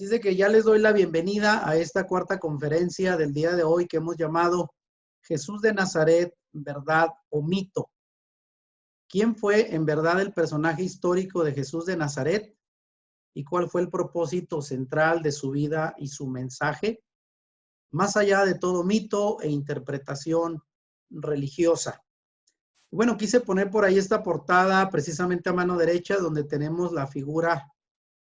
Así es de que ya les doy la bienvenida a esta cuarta conferencia del día de hoy que hemos llamado Jesús de Nazaret, ¿verdad o mito? ¿Quién fue en verdad el personaje histórico de Jesús de Nazaret? ¿Y cuál fue el propósito central de su vida y su mensaje? Más allá de todo mito e interpretación religiosa. Bueno, quise poner por ahí esta portada precisamente a mano derecha, donde tenemos la figura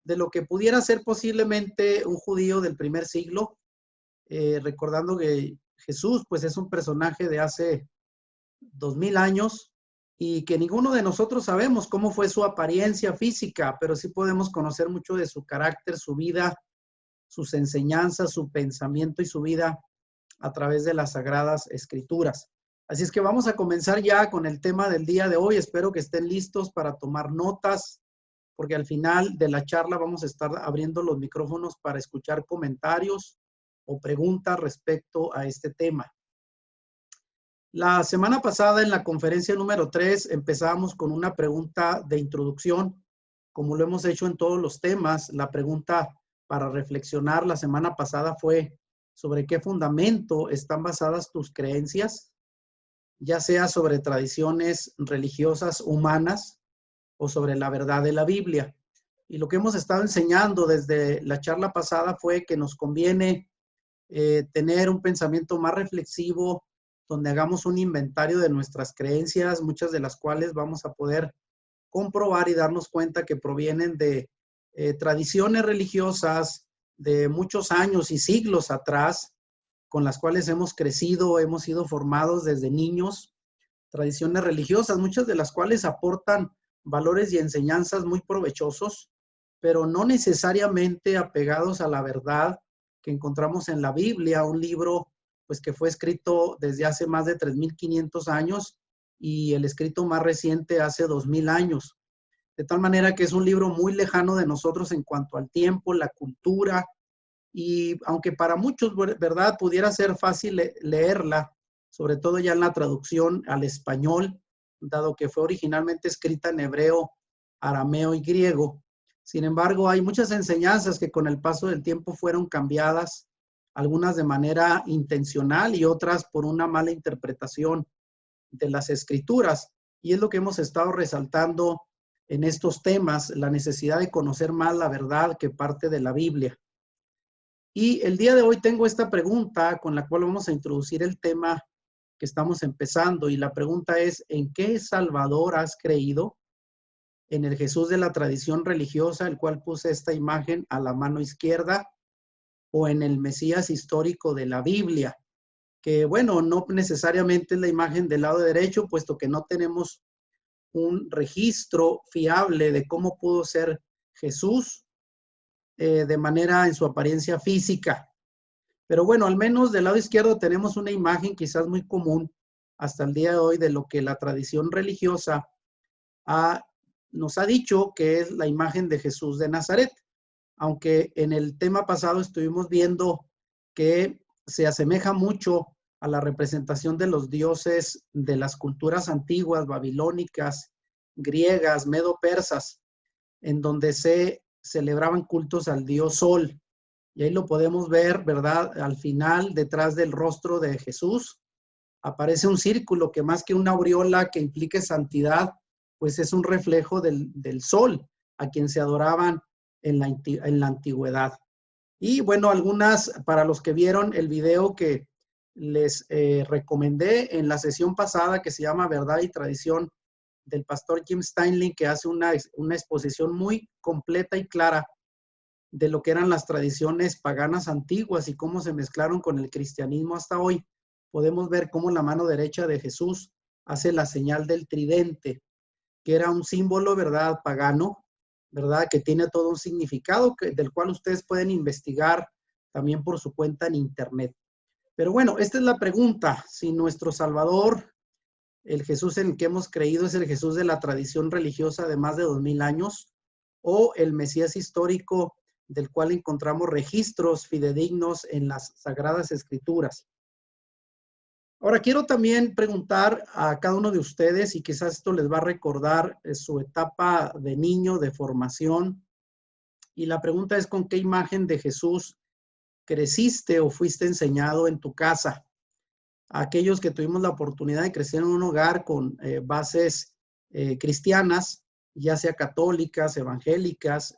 de lo que pudiera ser posiblemente un judío del primer siglo, recordando que Jesús pues es un personaje de hace 2000 años y que ninguno de nosotros sabemos cómo fue su apariencia física, pero sí podemos conocer mucho de su carácter, su vida, sus enseñanzas, su pensamiento y su vida a través de las Sagradas Escrituras. Así es que vamos a comenzar ya con el tema del día de hoy. Espero que estén listos para tomar notas, porque al final de la charla vamos a estar abriendo los micrófonos para escuchar comentarios o preguntas respecto a este tema. La semana pasada en la conferencia número 3 empezábamos con una pregunta de introducción, como lo hemos hecho en todos los temas. La pregunta para reflexionar la semana pasada fue: ¿sobre qué fundamento están basadas tus creencias? Ya sea sobre tradiciones religiosas humanas o sobre la verdad de la Biblia. Y lo que hemos estado enseñando desde la charla pasada fue que nos conviene tener un pensamiento más reflexivo, donde hagamos un inventario de nuestras creencias, muchas de las cuales vamos a poder comprobar y darnos cuenta que provienen de tradiciones religiosas de muchos años y siglos atrás, con las cuales hemos crecido, hemos sido formados desde niños, tradiciones religiosas, muchas de las cuales aportan valores y enseñanzas muy provechosos, pero no necesariamente apegados a la verdad que encontramos en la Biblia, un libro pues que fue escrito desde hace más de 3500 años y el escrito más reciente hace 2000 años. De tal manera que es un libro muy lejano de nosotros en cuanto al tiempo, la cultura, y aunque para muchos, ¿verdad?, pudiera ser fácil leerla, sobre todo ya en la traducción al español, dado que fue originalmente escrita en hebreo, arameo y griego. Sin embargo, hay muchas enseñanzas que con el paso del tiempo fueron cambiadas, algunas de manera intencional y otras por una mala interpretación de las escrituras. Y es lo que hemos estado resaltando en estos temas, la necesidad de conocer más la verdad que parte de la Biblia. Y el día de hoy tengo esta pregunta con la cual vamos a introducir el tema que estamos empezando. Y la pregunta es: ¿en qué Salvador has creído? ¿En el Jesús de la tradición religiosa, el cual puse esta imagen a la mano izquierda, o en el Mesías histórico de la Biblia? Que bueno, no necesariamente es la imagen del lado derecho, puesto que no tenemos un registro fiable de cómo pudo ser Jesús de manera en su apariencia física. Pero bueno, al menos del lado izquierdo tenemos una imagen quizás muy común hasta el día de hoy de lo que la tradición religiosa nos ha dicho que es la imagen de Jesús de Nazaret. Aunque en el tema pasado estuvimos viendo que se asemeja mucho a la representación de los dioses de las culturas antiguas, babilónicas, griegas, medo-persas, en donde se celebraban cultos al dios Sol. Y ahí lo podemos ver, ¿verdad? Al final, detrás del rostro de Jesús, aparece un círculo que más que una aureola que implique santidad, pues es un reflejo del sol, a quien se adoraban en la antigüedad. Y bueno, algunas, para los que vieron el video que les recomendé en la sesión pasada, que se llama Verdad y Tradición, del pastor Jim Steinling, que hace una exposición muy completa y clara de lo que eran las tradiciones paganas antiguas y cómo se mezclaron con el cristianismo hasta hoy. Podemos ver cómo la mano derecha de Jesús hace la señal del tridente, que era un símbolo, ¿verdad?, pagano, ¿verdad?, que tiene todo un significado del cual ustedes pueden investigar también por su cuenta en internet. Pero bueno, esta es la pregunta: si nuestro Salvador, el Jesús en el que hemos creído, es el Jesús de la tradición religiosa de más de 2000 años, o el Mesías histórico del cual encontramos registros fidedignos en las Sagradas Escrituras. Ahora quiero también preguntar a cada uno de ustedes, y quizás esto les va a recordar su etapa de niño, de formación, Y la pregunta es, ¿con qué imagen de Jesús creciste o fuiste enseñado en tu casa? Aquellos que tuvimos la oportunidad de crecer en un hogar con bases cristianas, ya sea católicas, evangélicas,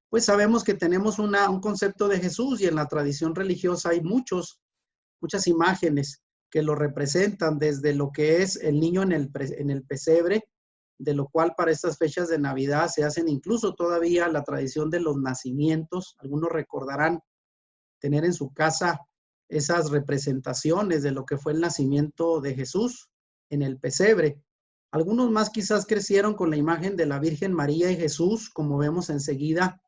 pues sabemos que tenemos un concepto de Jesús, y en la tradición religiosa hay muchas imágenes que lo representan, desde lo que es el niño en el pesebre, de lo cual para estas fechas de Navidad se hacen incluso todavía la tradición de los nacimientos. Algunos recordarán tener en su casa esas representaciones de lo que fue el nacimiento de Jesús en el pesebre. Algunos más quizás crecieron con la imagen de la Virgen María y Jesús, como vemos enseguida,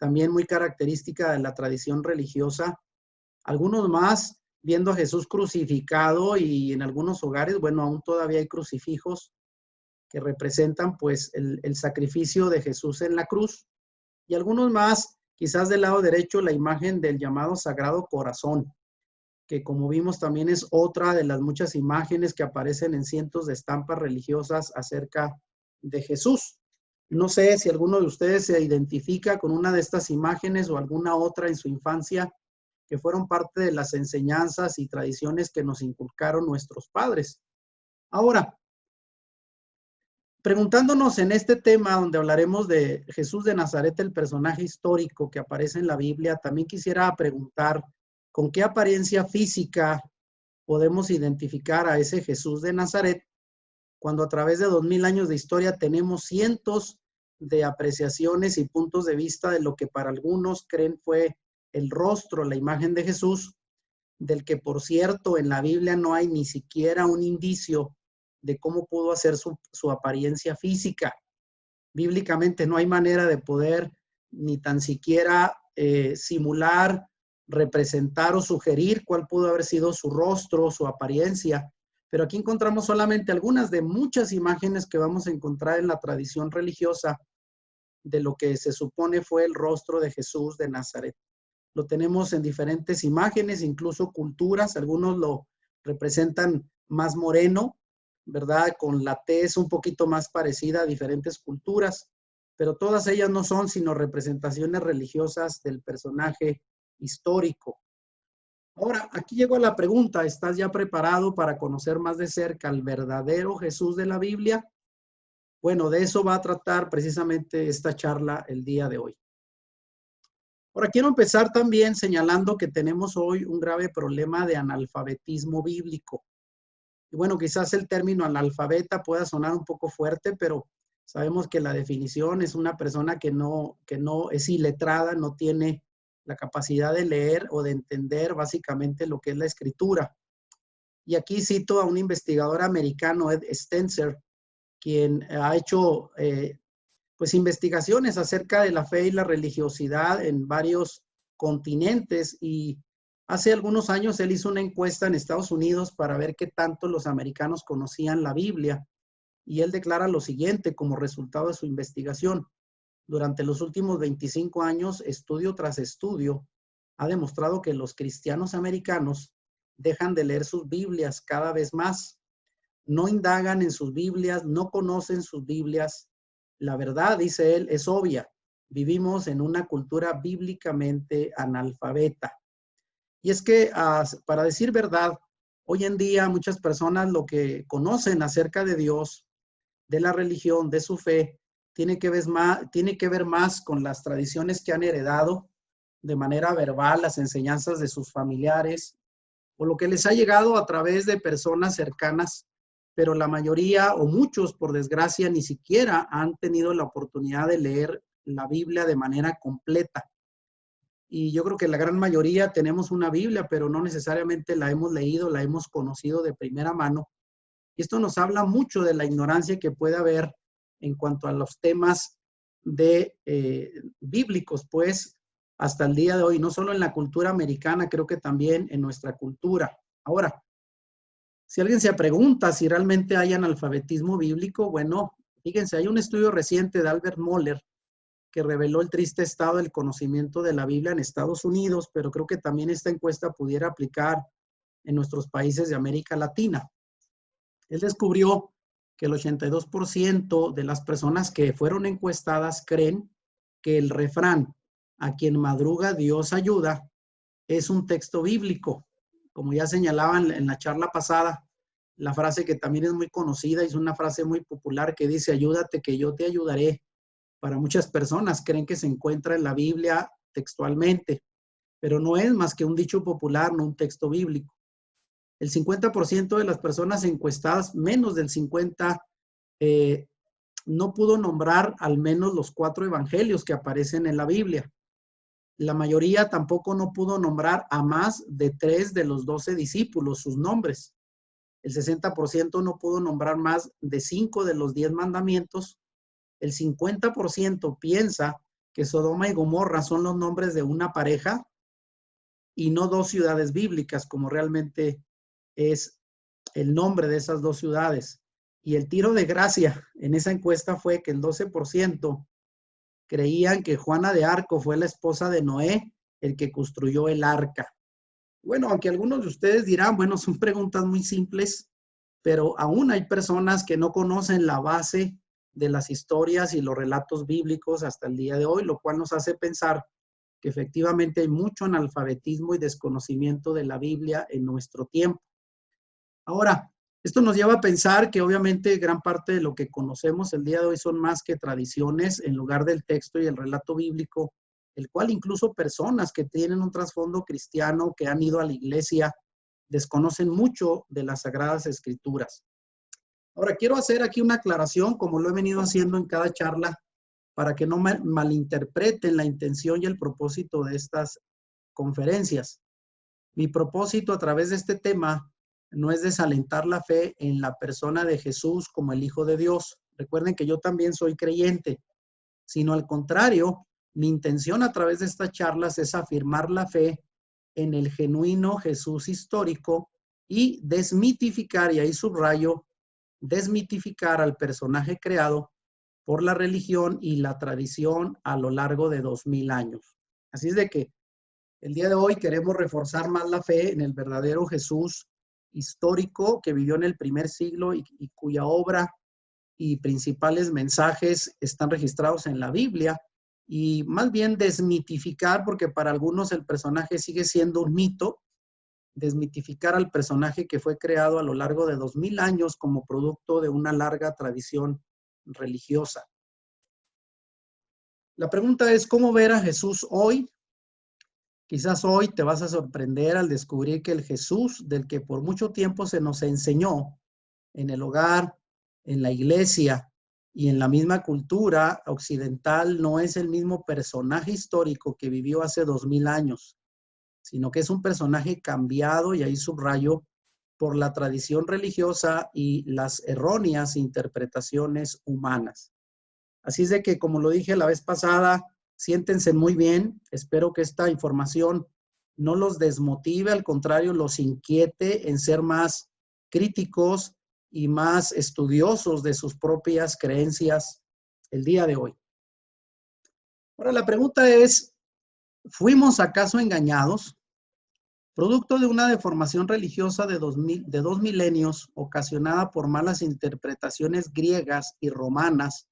también muy característica de la tradición religiosa. Algunos más viendo a Jesús crucificado, y en algunos hogares, bueno, aún todavía hay crucifijos que representan pues el sacrificio de Jesús en la cruz. Y algunos más, quizás del lado derecho, la imagen del llamado Sagrado Corazón, que como vimos también es otra de las muchas imágenes que aparecen en cientos de estampas religiosas acerca de Jesús. No sé si alguno de ustedes se identifica con una de estas imágenes o alguna otra en su infancia que fueron parte de las enseñanzas y tradiciones que nos inculcaron nuestros padres. Ahora, preguntándonos en este tema donde hablaremos de Jesús de Nazaret, el personaje histórico que aparece en la Biblia, también quisiera preguntar, ¿con qué apariencia física podemos identificar a ese Jesús de Nazaret cuando a través de 2000 años de historia tenemos cientos de apreciaciones y puntos de vista de lo que para algunos creen fue el rostro, la imagen de Jesús, del que por cierto en la Biblia no hay ni siquiera un indicio de cómo pudo hacer su apariencia física? Bíblicamente no hay manera de poder ni tan siquiera simular, representar o sugerir cuál pudo haber sido su rostro, su apariencia. Pero aquí encontramos solamente algunas de muchas imágenes que vamos a encontrar en la tradición religiosa de lo que se supone fue el rostro de Jesús de Nazaret. Lo tenemos en diferentes imágenes, incluso culturas. Algunos lo representan más moreno, ¿verdad? Con la tez un poquito más parecida a diferentes culturas, pero todas ellas no son sino representaciones religiosas del personaje histórico. Ahora, aquí llegó la pregunta, ¿estás ya preparado para conocer más de cerca al verdadero Jesús de la Biblia? Bueno, de eso va a tratar precisamente esta charla el día de hoy. Ahora, quiero empezar también señalando que tenemos hoy un grave problema de analfabetismo bíblico. Y bueno, quizás el término analfabeta pueda sonar un poco fuerte, pero sabemos que la definición es una persona que no es iletrada, no tiene la capacidad de leer o de entender básicamente lo que es la escritura. Y aquí cito a un investigador americano, Ed Stenser, quien ha hecho pues investigaciones acerca de la fe y la religiosidad en varios continentes, y hace algunos años él hizo una encuesta en Estados Unidos para ver qué tanto los americanos conocían la Biblia, y él declara lo siguiente como resultado de su investigación: durante los últimos 25 años, estudio tras estudio ha demostrado que los cristianos americanos dejan de leer sus Biblias cada vez más, no indagan en sus Biblias, no conocen sus Biblias. La verdad, dice él, es obvia. Vivimos en una cultura bíblicamente analfabeta. Y es que, para decir verdad, hoy en día muchas personas lo que conocen acerca de Dios, de la religión, de su fe, tiene que ver más con las tradiciones que han heredado de manera verbal, las enseñanzas de sus familiares, o lo que les ha llegado a través de personas cercanas, pero la mayoría o muchos, por desgracia, ni siquiera han tenido la oportunidad de leer la Biblia de manera completa. Y yo creo que la gran mayoría tenemos una Biblia, pero no necesariamente la hemos leído, la hemos conocido de primera mano. Y esto nos habla mucho de la ignorancia que puede haber en cuanto a los temas de bíblicos, pues hasta el día de hoy, no solo en la cultura americana, creo que también en nuestra cultura. Ahora, si alguien se pregunta si realmente hay analfabetismo bíblico, bueno, fíjense, hay un estudio reciente de Albert Mohler que reveló el triste estado del conocimiento de la Biblia en Estados Unidos, pero creo que también esta encuesta pudiera aplicar en nuestros países de América Latina. Él descubrió que el 82% de las personas que fueron encuestadas creen que el refrán a quien madruga Dios ayuda, es un texto bíblico. Como ya señalaban en la charla pasada, la frase que también es muy conocida, es una frase muy popular que dice, ayúdate que yo te ayudaré. Para muchas personas creen que se encuentra en la Biblia textualmente, pero no es más que un dicho popular, no un texto bíblico. El 50% de las personas encuestadas, menos del 50%, no pudo nombrar al menos los 4 evangelios que aparecen en la Biblia. La mayoría tampoco no pudo nombrar a más de 3 de los 12 discípulos, sus nombres. El 60% no pudo nombrar más de 5 de los 10 mandamientos. El 50% piensa que Sodoma y Gomorra son los nombres de una pareja y no 2 ciudades bíblicas, como realmente es el nombre de esas 2 ciudades. Y el tiro de gracia en esa encuesta fue que el 12% creían que Juana de Arco fue la esposa de Noé, el que construyó el arca. Bueno, aunque algunos de ustedes dirán, bueno, son preguntas muy simples, pero aún hay personas que no conocen la base de las historias y los relatos bíblicos hasta el día de hoy, lo cual nos hace pensar que efectivamente hay mucho analfabetismo y desconocimiento de la Biblia en nuestro tiempo. Ahora, esto nos lleva a pensar que obviamente gran parte de lo que conocemos el día de hoy son más que tradiciones en lugar del texto y el relato bíblico, el cual incluso personas que tienen un trasfondo cristiano, que han ido a la iglesia, desconocen mucho de las Sagradas Escrituras. Ahora, quiero hacer aquí una aclaración, como lo he venido haciendo en cada charla, para que no malinterpreten la intención y el propósito de estas conferencias. Mi propósito a través de este tema no es desalentar la fe en la persona de Jesús como el Hijo de Dios. Recuerden que yo también soy creyente, sino al contrario, mi intención a través de estas charlas es afirmar la fe en el genuino Jesús histórico y desmitificar, y ahí subrayo, desmitificar al personaje creado por la religión y la tradición a lo largo de 2000 años. Así es de que el día de hoy queremos reforzar más la fe en el verdadero Jesús histórico que vivió en el primer siglo y cuya obra y principales mensajes están registrados en la Biblia, y más bien desmitificar, porque para algunos el personaje sigue siendo un mito, desmitificar al personaje que fue creado a lo largo de 2000 años como producto de una larga tradición religiosa. La pregunta es, ¿cómo ver a Jesús hoy? Quizás hoy te vas a sorprender al descubrir que el Jesús del que por mucho tiempo se nos enseñó en el hogar, en la iglesia y en la misma cultura occidental no es el mismo personaje histórico que vivió hace 2000 años, sino que es un personaje cambiado, y ahí subrayo, por la tradición religiosa y las erróneas interpretaciones humanas. Así es de que, como lo dije la vez pasada, siéntense muy bien. Espero que esta información no los desmotive, al contrario, los inquiete en ser más críticos y más estudiosos de sus propias creencias el día de hoy. Ahora, la pregunta es, ¿fuimos acaso engañados? Producto de una deformación religiosa de 2 milenios ocasionada por malas interpretaciones griegas y romanas,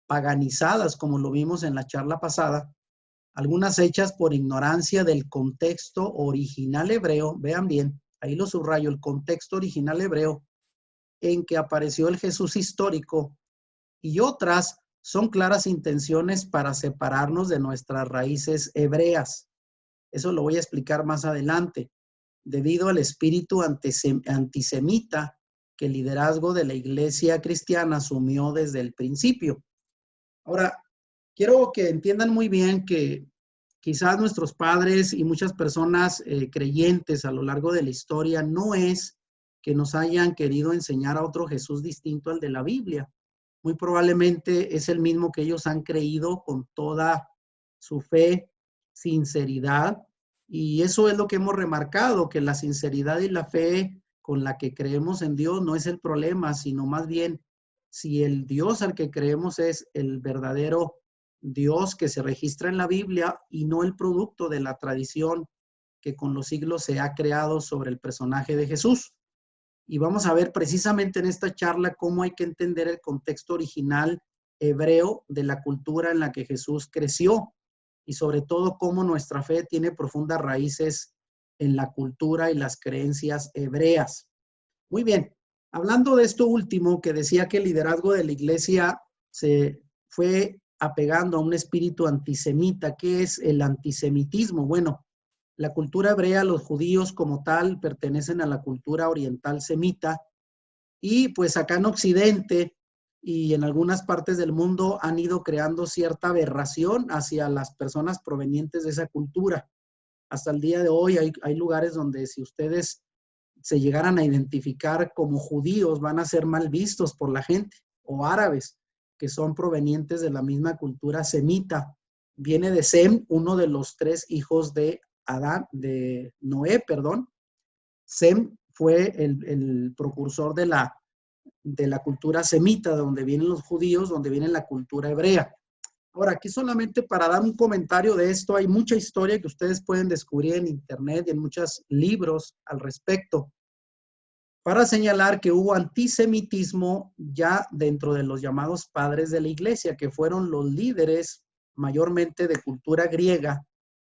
paganizadas, como lo vimos en la charla pasada, algunas hechas por ignorancia del contexto original hebreo, vean bien, ahí lo subrayo, el contexto original hebreo en que apareció el Jesús histórico, y otras son claras intenciones para separarnos de nuestras raíces hebreas. Eso lo voy a explicar más adelante, debido al espíritu antisemita que el liderazgo de la iglesia cristiana asumió desde el principio. Ahora, quiero que entiendan muy bien que quizás nuestros padres y muchas personas creyentes a lo largo de la historia no es que nos hayan querido enseñar a otro Jesús distinto al de la Biblia. Muy probablemente es el mismo que ellos han creído con toda su fe, sinceridad, y eso es lo que hemos remarcado, que la sinceridad y la fe con la que creemos en Dios no es el problema, sino más bien si el Dios al que creemos es el verdadero Dios que se registra en la Biblia y no el producto de la tradición que con los siglos se ha creado sobre el personaje de Jesús. Y vamos a ver precisamente en esta charla cómo hay que entender el contexto original hebreo de la cultura en la que Jesús creció. y sobre todo cómo nuestra fe tiene profundas raíces en la cultura y las creencias hebreas. Muy bien, hablando de esto último, que decía que el liderazgo de la iglesia se fue apegando a un espíritu antisemita. ¿Qué es el antisemitismo? Bueno, la cultura hebrea, los judíos como tal, pertenecen a la cultura oriental semita, y pues acá en Occidente y en algunas partes del mundo han ido creando cierta aberración hacia las personas provenientes de esa cultura. Hasta el día de hoy hay lugares donde si ustedes se llegaran a identificar como judíos, van a ser mal vistos por la gente, o árabes, que son provenientes de la misma cultura semita. Viene de Sem, uno de los tres hijos de Noé, perdón. Sem fue el precursor de la cultura semita, de donde vienen los judíos, donde viene la cultura hebrea. Ahora, aquí solamente para dar un comentario de esto, hay mucha historia que ustedes pueden descubrir en internet y en muchos libros al respecto, para señalar que hubo antisemitismo ya dentro de los llamados padres de la iglesia, que fueron los líderes mayormente de cultura griega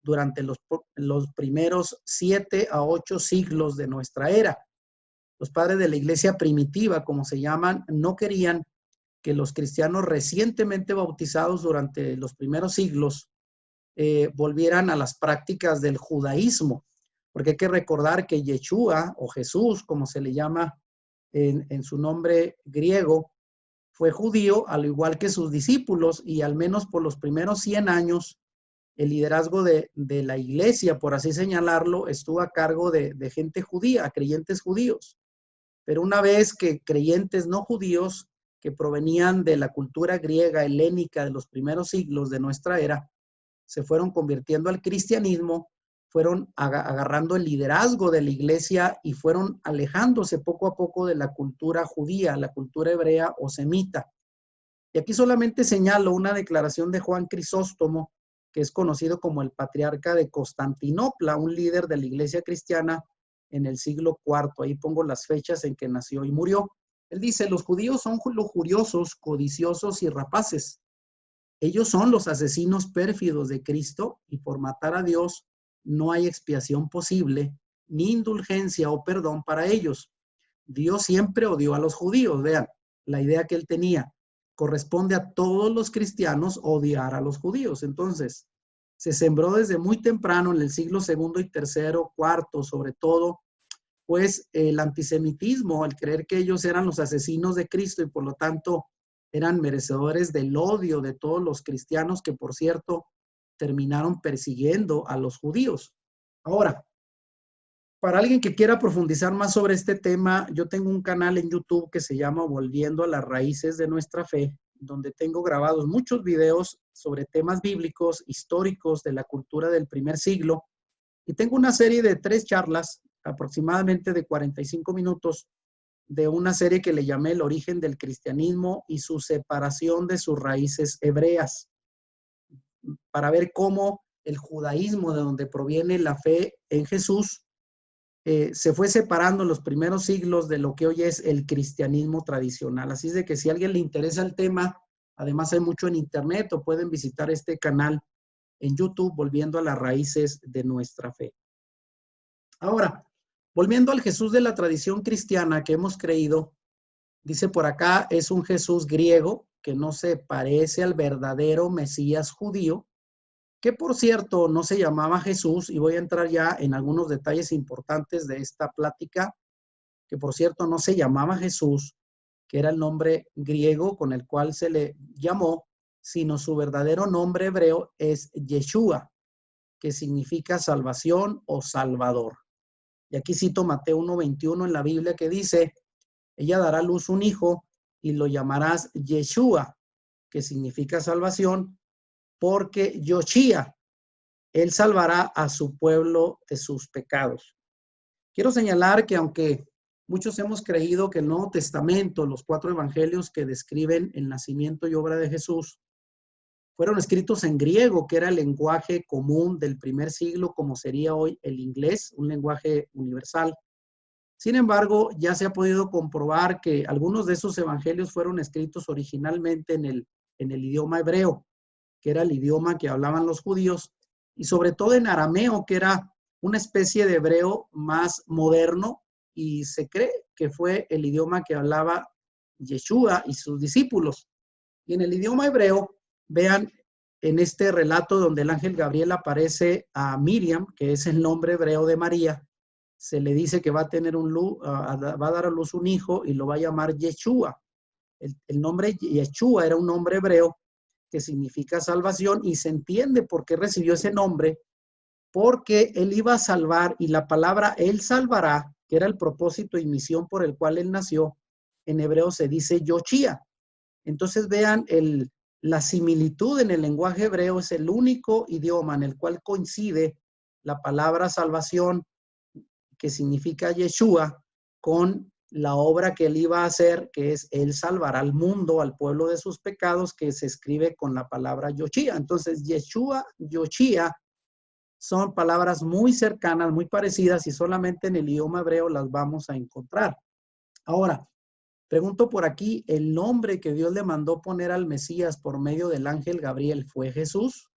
durante los primeros 7 a 8 siglos de nuestra era. Los padres de la iglesia primitiva, como se llaman, no querían que los cristianos recientemente bautizados durante los primeros siglos volvieran a las prácticas del judaísmo, porque hay que recordar que Yeshua o Jesús, como se le llama en su nombre griego, fue judío al igual que sus discípulos, y al menos por los primeros 100 años el liderazgo de la iglesia, por así señalarlo, estuvo a cargo de gente judía, creyentes judíos. Pero una vez que creyentes no judíos que provenían de la cultura griega helénica de los primeros siglos de nuestra era se fueron convirtiendo al cristianismo, fueron agarrando el liderazgo de la iglesia y fueron alejándose poco a poco de la cultura judía, la cultura hebrea o semita. Y aquí solamente señalo una declaración de Juan Crisóstomo, que es conocido como el patriarca de Constantinopla, un líder de la iglesia cristiana en el siglo IV. Ahí pongo las fechas en que nació y murió. Él dice, los judíos son lujuriosos, codiciosos y rapaces. Ellos son los asesinos pérfidos de Cristo, y por matar a Dios no hay expiación posible, ni indulgencia o perdón para ellos. Dios siempre odió a los judíos. Vean, la idea que él tenía. Corresponde a todos los cristianos odiar a los judíos. Entonces, se sembró desde muy temprano, en el siglo segundo y tercero, cuarto, sobre todo, pues el antisemitismo, el creer que ellos eran los asesinos de Cristo y por lo tanto eran merecedores del odio de todos los cristianos, que por cierto terminaron persiguiendo a los judíos. Ahora, para alguien que quiera profundizar más sobre este tema, yo tengo un canal en YouTube que se llama Volviendo a las Raíces de Nuestra Fe, donde tengo grabados muchos videos sobre temas bíblicos, históricos de la cultura del primer siglo, y tengo una serie de 3 charlas, aproximadamente de 45 minutos, de una serie que le llamé El origen del cristianismo y su separación de sus raíces hebreas, para ver cómo el judaísmo, de donde proviene la fe en Jesús, se fue separando en los primeros siglos de lo que hoy es el cristianismo tradicional. Así es de que si a alguien le interesa el tema, además hay mucho en internet, o pueden visitar este canal en YouTube, Volviendo a las Raíces de Nuestra Fe. Ahora, volviendo al Jesús de la tradición cristiana que hemos creído, dice por acá, es un Jesús griego que no se parece al verdadero Mesías judío, que por cierto no se llamaba Jesús, y voy a entrar ya en algunos detalles importantes de esta plática, que por cierto no se llamaba Jesús, que era el nombre griego con el cual se le llamó, sino su verdadero nombre hebreo es Yeshua, que significa salvación o salvador. Y aquí cito Mateo 1:21 en la Biblia, que dice, ella dará a luz un hijo y lo llamarás Yeshua, que significa salvación, porque Yoshía, él salvará a su pueblo de sus pecados. Quiero señalar que aunque muchos hemos creído que el Nuevo Testamento, los 4 evangelios que describen el nacimiento y obra de Jesús, fueron escritos en griego, que era el lenguaje común del primer siglo, como sería hoy el inglés, un lenguaje universal. Sin embargo, ya se ha podido comprobar que algunos de esos evangelios fueron escritos originalmente en el idioma hebreo. que era el idioma que hablaban los judíos, y sobre todo en arameo, que era una especie de hebreo más moderno, y se cree que fue el idioma que hablaba Yeshua y sus discípulos. Y en el idioma hebreo, vean en este relato donde el ángel Gabriel aparece a Miriam, que es el nombre hebreo de María, se le dice que va a tener va a dar a luz un hijo y lo va a llamar Yeshua. El nombre Yeshua era un nombre hebreo que significa salvación, y se entiende por qué recibió ese nombre, porque él iba a salvar, y la palabra él salvará, que era el propósito y misión por el cual él nació, en hebreo se dice Yoshia. Entonces vean la similitud en el lenguaje hebreo. Es el único idioma en el cual coincide la palabra salvación, que significa Yeshua, con la obra que él iba a hacer, que es él salvará al mundo, al pueblo de sus pecados, que se escribe con la palabra Yoshia. Entonces Yeshua, Yoshia son palabras muy cercanas, muy parecidas, y solamente en el idioma hebreo las vamos a encontrar. Ahora, pregunto por aquí, ¿el nombre que Dios le mandó poner al Mesías por medio del ángel Gabriel fue Jesús?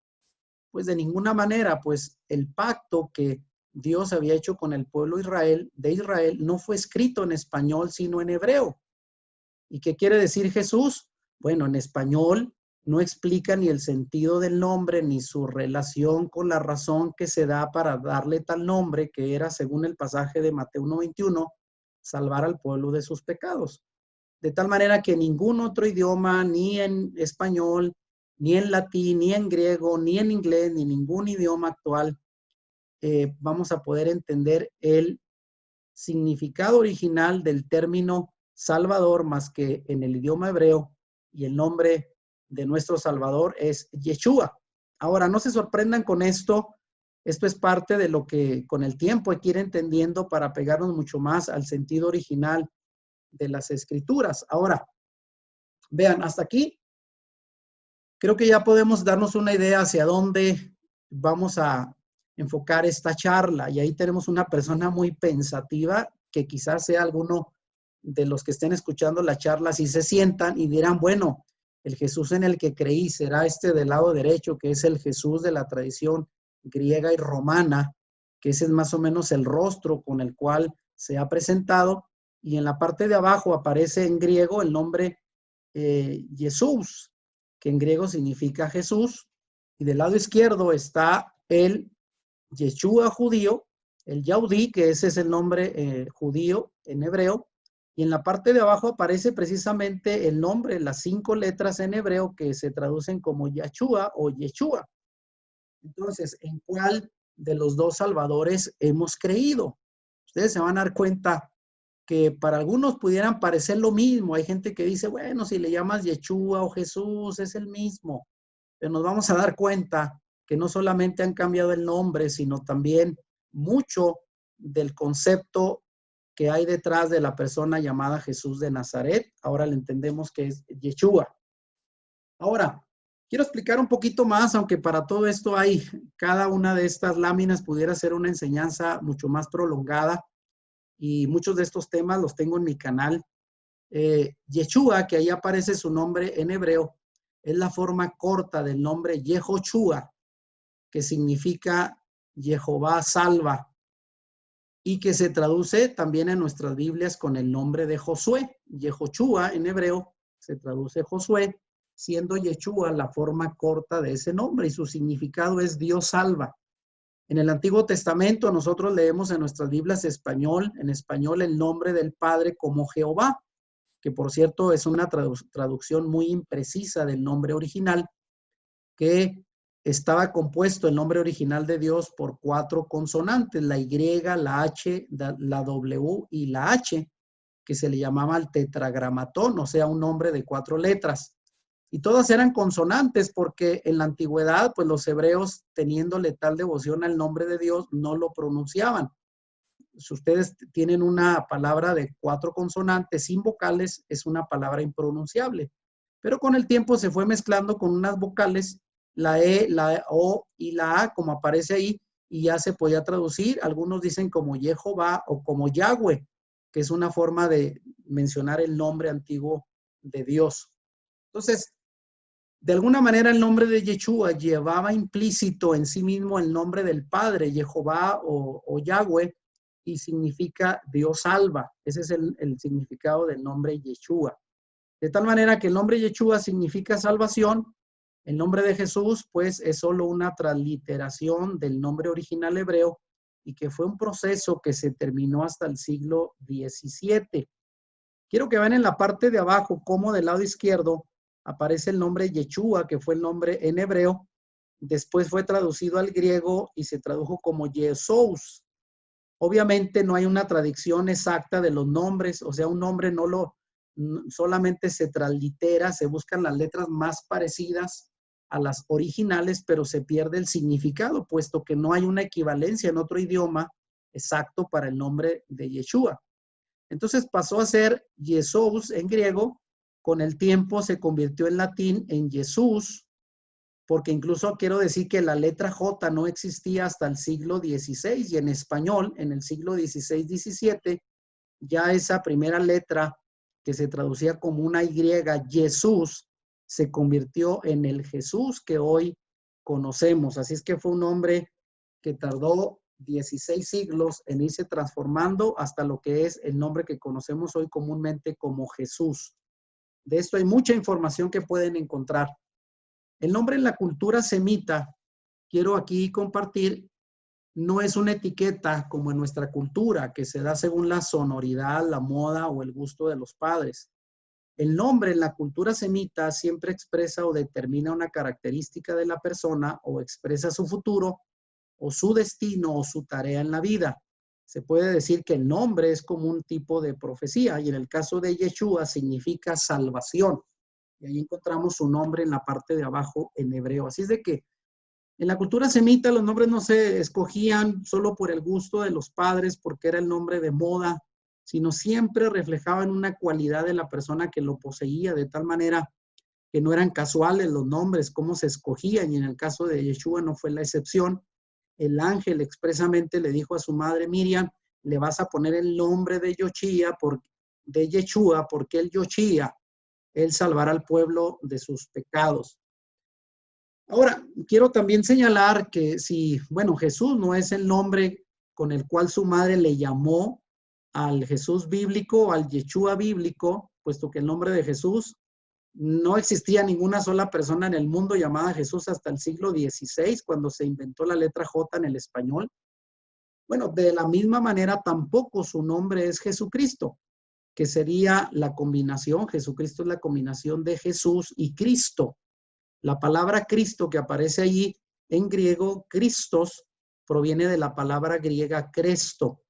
Pues de ninguna manera, pues el pacto que Dios había hecho con el pueblo de Israel no fue escrito en español, sino en hebreo. ¿Y qué quiere decir Jesús? Bueno, en español no explica ni el sentido del nombre ni su relación con la razón que se da para darle tal nombre, que era, según el pasaje de Mateo 1:21, salvar al pueblo de sus pecados. De tal manera que ningún otro idioma, ni en español, ni en latín, ni en griego, ni en inglés, ni ningún idioma actual, vamos a poder entender el significado original del término Salvador, más que en el idioma hebreo, y el nombre de nuestro Salvador es Yeshua. Ahora, no se sorprendan con esto. Esto es parte de lo que con el tiempo hay que ir entendiendo para pegarnos mucho más al sentido original de las escrituras. Ahora, vean, hasta aquí creo que ya podemos darnos una idea hacia dónde vamos a enfocar esta charla. Y ahí tenemos una persona muy pensativa, que quizás sea alguno de los que estén escuchando la charla, si se sientan y dirán, bueno, el Jesús en el que creí será este del lado derecho, que es el Jesús de la tradición griega y romana, que ese es más o menos el rostro con el cual se ha presentado. Y en la parte de abajo aparece en griego el nombre Jesús, que en griego significa Jesús, y del lado izquierdo está el Yeshua judío, el Yaudí, que ese es el nombre judío en hebreo, y en la parte de abajo aparece precisamente el nombre, las 5 letras en hebreo que se traducen como Yahshua o Yeshua. Entonces, ¿en cuál de los dos salvadores hemos creído? Ustedes se van a dar cuenta que para algunos pudieran parecer lo mismo. Hay gente que dice, bueno, si le llamas Yeshua o Jesús, es el mismo. Pero nos vamos a dar cuenta que no solamente han cambiado el nombre, sino también mucho del concepto que hay detrás de la persona llamada Jesús de Nazaret. Ahora le entendemos que es Yeshua. Ahora, quiero explicar un poquito más, aunque para todo esto hay, cada una de estas láminas pudiera ser una enseñanza mucho más prolongada, y muchos de estos temas los tengo en mi canal. Yeshua, que ahí aparece su nombre en hebreo, es la forma corta del nombre Yehoshua, que significa Jehová salva, y que se traduce también en nuestras Biblias con el nombre de Josué. Yehoshua en hebreo se traduce Josué, siendo Yeshua la forma corta de ese nombre, y su significado es Dios salva. En el Antiguo Testamento nosotros leemos en nuestras Biblias en español el nombre del Padre como Jehová, que por cierto es una traducción muy imprecisa del nombre original, que estaba compuesto el nombre original de Dios por 4 consonantes, la Y, la H, la W y la H, que se le llamaba el tetragramatón, o sea, un nombre de 4 letras. Y todas eran consonantes, porque en la antigüedad, pues los hebreos, teniéndole tal devoción al nombre de Dios, no lo pronunciaban. Si ustedes tienen una palabra de 4 consonantes sin vocales, es una palabra impronunciable. Pero con el tiempo se fue mezclando con unas vocales, la E, la O y la A, como aparece ahí, y ya se podía traducir. Algunos dicen como Jehová o como Yahweh, que es una forma de mencionar el nombre antiguo de Dios. Entonces, De alguna manera el nombre de Yeshua llevaba implícito en sí mismo el nombre del Padre, Jehová o Yahweh, y significa Dios salva. Ese es el significado del nombre Yeshua. De tal manera que el nombre Yeshua significa salvación. El nombre de Jesús, pues, es solo una transliteración del nombre original hebreo y que fue un proceso que se terminó hasta el siglo XVII. Quiero que vean en la parte de abajo cómo del lado izquierdo aparece el nombre Yeshua, que fue el nombre en hebreo. Después fue traducido al griego y se tradujo como Jesús. Obviamente no hay una traducción exacta de los nombres, o sea, un nombre solamente se translitera, se buscan las letras más parecidas a las originales, pero se pierde el significado, puesto que no hay una equivalencia en otro idioma exacto para el nombre de Yeshua. Entonces pasó a ser Jesús en griego, con el tiempo se convirtió en latín en Jesús, porque incluso quiero decir que la letra J no existía hasta el siglo XVI y en español, en el siglo XVI-XVII, ya esa primera letra que se traducía como una Y, Jesús, se convirtió en el Jesús que hoy conocemos. Así es que fue un hombre que tardó 16 siglos en irse transformando hasta lo que es el nombre que conocemos hoy comúnmente como Jesús. De esto hay mucha información que pueden encontrar. El nombre en la cultura semita, quiero aquí compartir, no es una etiqueta como en nuestra cultura, que se da según la sonoridad, la moda o el gusto de los padres. El nombre en la cultura semita siempre expresa o determina una característica de la persona o expresa su futuro o su destino o su tarea en la vida. Se puede decir que el nombre es como un tipo de profecía y en el caso de Yeshua significa salvación. Y ahí encontramos su nombre en la parte de abajo en hebreo. Así es de que en la cultura semita los nombres no se escogían solo por el gusto de los padres porque era el nombre de moda, sino siempre reflejaban una cualidad de la persona que lo poseía, de tal manera que no eran casuales los nombres, cómo se escogían, y en el caso de Yeshua no fue la excepción. El ángel expresamente le dijo a su madre Miriam, le vas a poner el nombre de Yeshua, porque el Yoshía, él salvará al pueblo de sus pecados. Ahora, quiero también señalar que Jesús no es el nombre con el cual su madre le llamó al Jesús bíblico, al Yeshua bíblico, puesto que el nombre de Jesús no existía ninguna sola persona en el mundo llamada Jesús hasta el siglo XVI, cuando se inventó la letra J en el español. Bueno, de la misma manera tampoco su nombre es Jesucristo, que sería la combinación, Jesucristo es la combinación de Jesús y Cristo. La palabra Cristo que aparece allí en griego, Christos, proviene de la palabra griega cresto,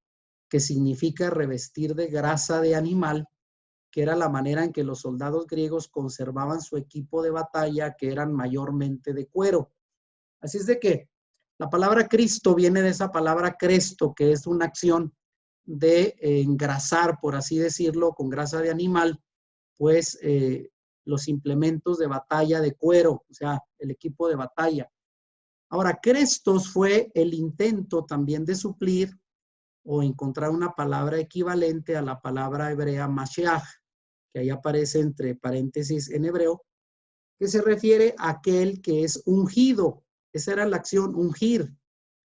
que significa revestir de grasa de animal, que era la manera en que los soldados griegos conservaban su equipo de batalla, que eran mayormente de cuero. Así es de que la palabra Cristo viene de esa palabra cresto, que es una acción de engrasar, por así decirlo, con grasa de animal, pues los implementos de batalla de cuero, o sea, el equipo de batalla. Ahora, Crestos fue el intento también de suplir o encontrar una palabra equivalente a la palabra hebrea Mashiach, que ahí aparece entre paréntesis en hebreo, que se refiere a aquel que es ungido. Esa era la acción, ungir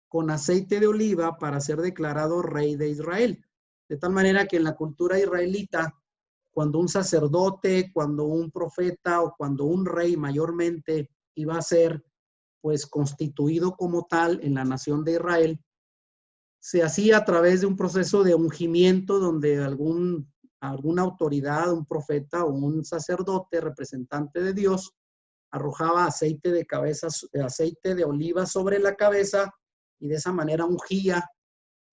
con aceite de oliva para ser declarado rey de Israel. De tal manera que en la cultura israelita, cuando un sacerdote, cuando un profeta o cuando un rey mayormente iba a ser pues constituido como tal en la nación de Israel, se hacía a través de un proceso de ungimiento donde alguna autoridad, un profeta o un sacerdote representante de Dios arrojaba aceite de oliva sobre la cabeza y de esa manera ungía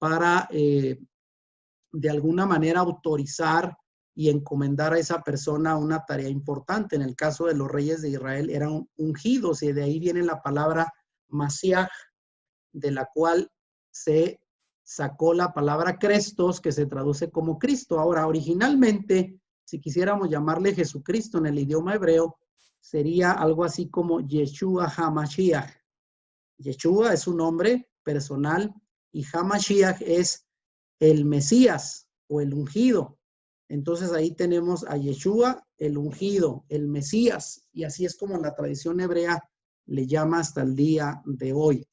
para de alguna manera autorizar y encomendar a esa persona una tarea importante. En el caso de los reyes de Israel eran ungidos y de ahí viene la palabra Mashiach, de la cual se sacó la palabra Crestos, que se traduce como Cristo. Ahora, originalmente, si quisiéramos llamarle Jesucristo en el idioma hebreo, sería algo así como Yeshua HaMashiach. Yeshua es un nombre personal y HaMashiach es el Mesías o el ungido. Entonces ahí tenemos a Yeshua, el ungido, el Mesías, y así es como la tradición hebrea le llama hasta el día de hoy.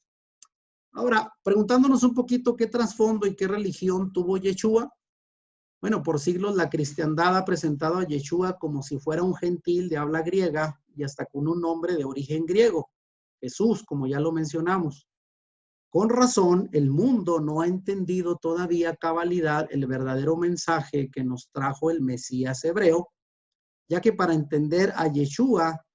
Ahora, preguntándonos un poquito qué trasfondo y qué religión tuvo Yeshua. Bueno, por siglos la cristiandad ha presentado a Yeshua como si fuera un gentil de habla griega y hasta con un nombre de origen griego, Jesús, como ya lo mencionamos. Con razón, el mundo no ha entendido todavía a cabalidad el verdadero mensaje que nos trajo el Mesías hebreo, ya que para entender a Yeshua,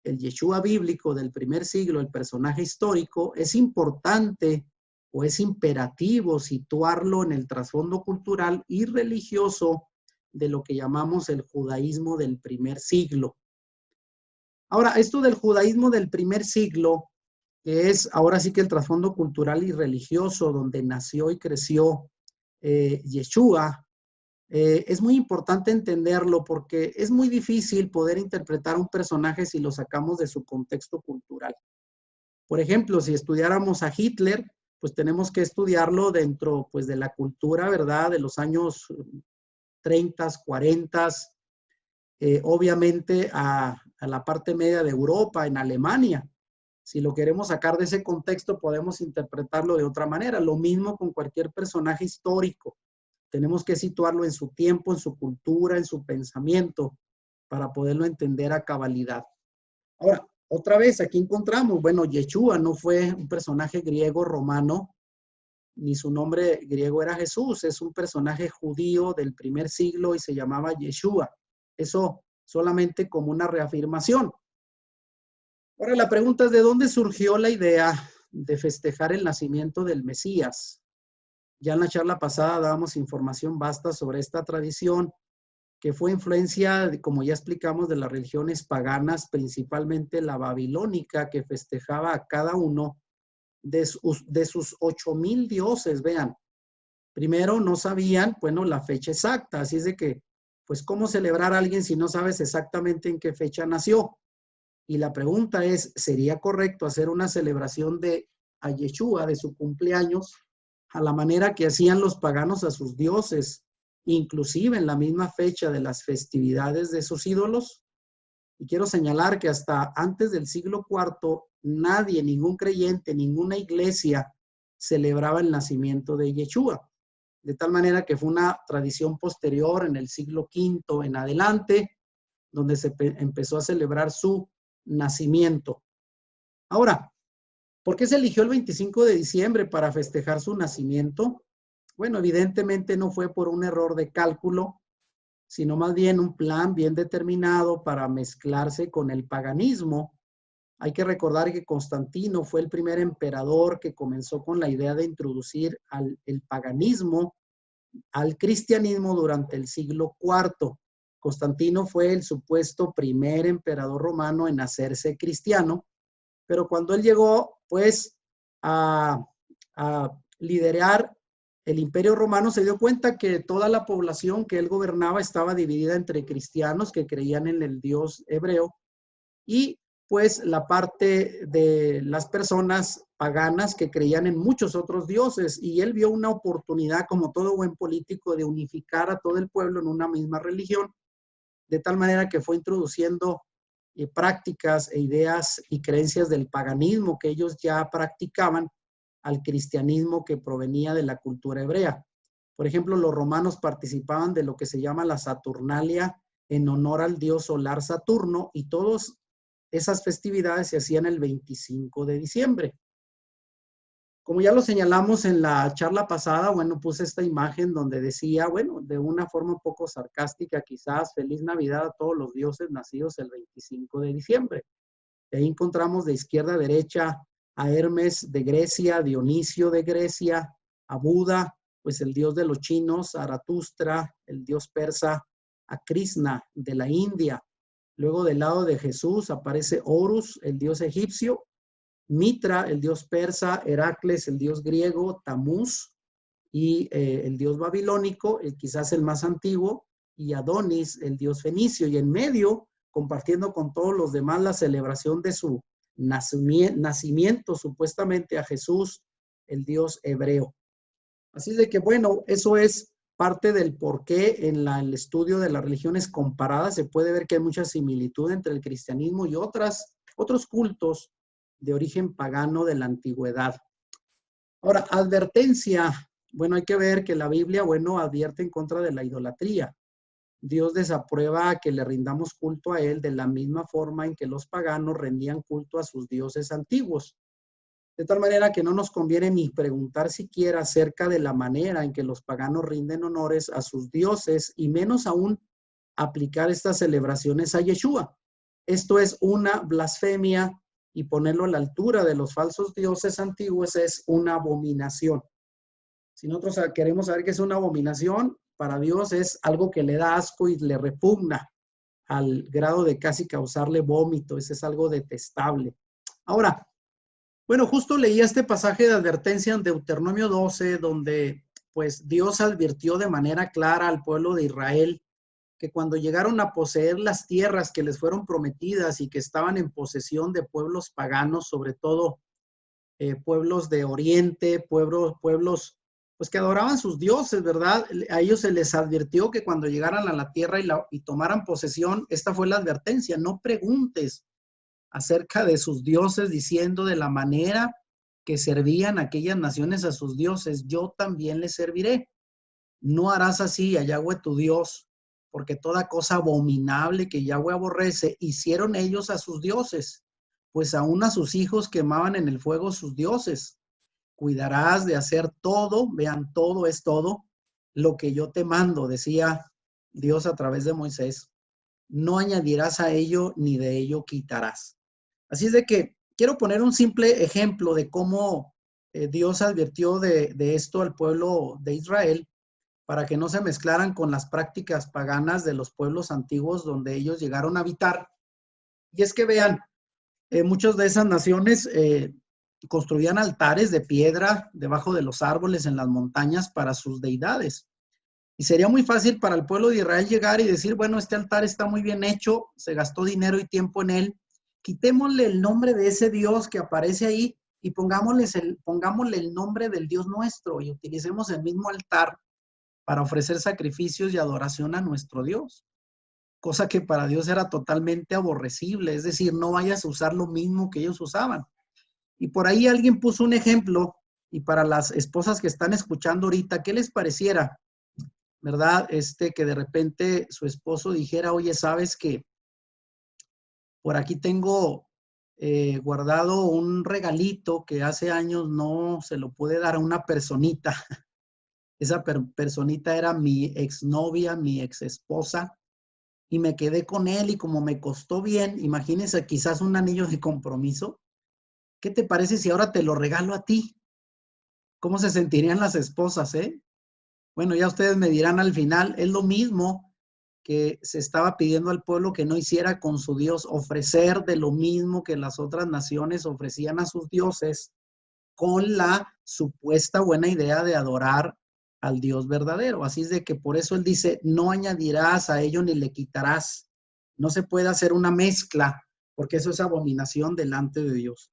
el Yeshua bíblico del primer siglo, el personaje histórico, es importante o es imperativo situarlo en el trasfondo cultural y religioso de lo que llamamos el judaísmo del primer siglo. Ahora, esto del judaísmo del primer siglo, que es ahora sí que el trasfondo cultural y religioso donde nació y creció Yeshua, es muy importante entenderlo porque es muy difícil poder interpretar un personaje si lo sacamos de su contexto cultural. Por ejemplo, si estudiáramos a Hitler, pues tenemos que estudiarlo dentro pues, de la cultura, ¿verdad? De los años 30, 40, obviamente a la parte media de Europa, en Alemania. Si lo queremos sacar de ese contexto, podemos interpretarlo de otra manera. Lo mismo con cualquier personaje histórico. Tenemos que situarlo en su tiempo, en su cultura, en su pensamiento, para poderlo entender a cabalidad. Ahora, otra vez, aquí encontramos, bueno, Yeshua no fue un personaje griego romano, ni su nombre griego era Jesús, es un personaje judío del primer siglo y se llamaba Yeshua. Eso solamente como una reafirmación. Ahora, la pregunta es, ¿de dónde surgió la idea de festejar el nacimiento del Mesías? Ya en la charla pasada dábamos información vasta sobre esta tradición que fue influencia, como ya explicamos, de las religiones paganas, principalmente la babilónica, que festejaba a cada uno de sus 8,000 dioses. Vean, primero no sabían, bueno, la fecha exacta, así es de que, pues, ¿cómo celebrar a alguien si no sabes exactamente en qué fecha nació? Y la pregunta es, ¿sería correcto hacer una celebración de a Yeshua, de su cumpleaños, a la manera que hacían los paganos a sus dioses, inclusive en la misma fecha de las festividades de sus ídolos? Y quiero señalar que hasta antes del siglo IV, nadie, ningún creyente, ninguna iglesia celebraba el nacimiento de Yeshua. De tal manera que fue una tradición posterior en el siglo V en adelante, donde se empezó a celebrar su nacimiento. Ahora, ¿por qué se eligió el 25 de diciembre para festejar su nacimiento? Bueno, evidentemente no fue por un error de cálculo, sino más bien un plan bien determinado para mezclarse con el paganismo. Hay que recordar que Constantino fue el primer emperador que comenzó con la idea de introducir el paganismo al cristianismo durante el siglo IV. Constantino fue el supuesto primer emperador romano en hacerse cristiano, pero cuando él llegó, pues, a liderar el imperio romano, se dio cuenta que toda la población que él gobernaba estaba dividida entre cristianos que creían en el Dios hebreo y pues la parte de las personas paganas que creían en muchos otros dioses, y él vio una oportunidad, como todo buen político, de unificar a todo el pueblo en una misma religión, de tal manera que fue introduciendo prácticas e ideas y creencias del paganismo que ellos ya practicaban al cristianismo que provenía de la cultura hebrea. Por ejemplo, los romanos participaban de lo que se llama la Saturnalia en honor al dios solar Saturno, y todas esas festividades se hacían el 25 de diciembre. Como ya lo señalamos en la charla pasada, bueno, puse esta imagen donde decía, bueno, de una forma un poco sarcástica quizás, feliz Navidad a todos los dioses nacidos el 25 de diciembre. Y ahí encontramos de izquierda a derecha a Hermes de Grecia, Dionisio de Grecia, a Buda, pues el dios de los chinos, Zaratustra, el dios persa, a Krishna de la India. Luego del lado de Jesús aparece Horus, el dios egipcio, Mitra, el dios persa, Heracles, el dios griego, Tamuz y el dios babilónico, quizás el más antiguo, y Adonis, el dios fenicio, y en medio, compartiendo con todos los demás la celebración de su nacimiento, supuestamente a Jesús, el dios hebreo. Así de que, bueno, eso es parte del por qué en el estudio de las religiones comparadas se puede ver que hay mucha similitud entre el cristianismo y otros cultos de origen pagano de la antigüedad. Ahora, advertencia. Bueno, hay que ver que la Biblia, bueno, advierte en contra de la idolatría. Dios desaprueba que le rindamos culto a Él de la misma forma en que los paganos rendían culto a sus dioses antiguos. De tal manera que no nos conviene ni preguntar siquiera acerca de la manera en que los paganos rinden honores a sus dioses y menos aún aplicar estas celebraciones a Yeshua. Esto es una blasfemia y ponerlo a la altura de los falsos dioses antiguos es una abominación. Si nosotros queremos saber qué es una abominación, para Dios es algo que le da asco y le repugna al grado de casi causarle vómito. Ese es algo detestable. Ahora, bueno, justo leí este pasaje de advertencia en Deuteronomio 12, donde pues Dios advirtió de manera clara al pueblo de Israel que cuando llegaron a poseer las tierras que les fueron prometidas y que estaban en posesión de pueblos paganos, sobre todo pueblos de Oriente, pueblos pues que adoraban sus dioses, ¿verdad? A ellos se les advirtió que cuando llegaran a la tierra y tomaran posesión, esta fue la advertencia: no preguntes acerca de sus dioses diciendo de la manera que servían aquellas naciones a sus dioses, yo también les serviré. No harás así a Yahweh tu Dios, porque toda cosa abominable que Yahweh aborrece hicieron ellos a sus dioses, pues aún a sus hijos quemaban en el fuego sus dioses. Cuidarás de hacer todo, vean, todo es todo, lo que yo te mando, decía Dios a través de Moisés. No añadirás a ello ni de ello quitarás. Así es de que quiero poner un simple ejemplo de cómo Dios advirtió de esto al pueblo de Israel para que no se mezclaran con las prácticas paganas de los pueblos antiguos donde ellos llegaron a habitar. Y es que vean, muchas de esas naciones construían altares de piedra debajo de los árboles en las montañas para sus deidades. Y sería muy fácil para el pueblo de Israel llegar y decir, bueno, este altar está muy bien hecho, se gastó dinero y tiempo en él, quitémosle el nombre de ese Dios que aparece ahí y pongámosle el nombre del Dios nuestro y utilicemos el mismo altar para ofrecer sacrificios y adoración a nuestro Dios. Cosa que para Dios era totalmente aborrecible, es decir, no vayas a usar lo mismo que ellos usaban. Y por ahí alguien puso un ejemplo, y para las esposas que están escuchando ahorita, ¿qué les pareciera? ¿Verdad? Que de repente su esposo dijera, oye, ¿sabes qué? Por aquí tengo guardado un regalito que hace años no se lo pude dar a una personita. Esa personita era mi exnovia, mi exesposa, y me quedé con él y como me costó bien, imagínense quizás un anillo de compromiso. ¿Qué te parece si ahora te lo regalo a ti? ¿Cómo se sentirían las esposas, eh? Bueno, ya ustedes me dirán al final, es lo mismo que se estaba pidiendo al pueblo que no hiciera con su Dios, ofrecer de lo mismo que las otras naciones ofrecían a sus dioses, con la supuesta buena idea de adorar al Dios verdadero. Así es de que por eso él dice, no añadirás a ello ni le quitarás. No se puede hacer una mezcla, porque eso es abominación delante de Dios.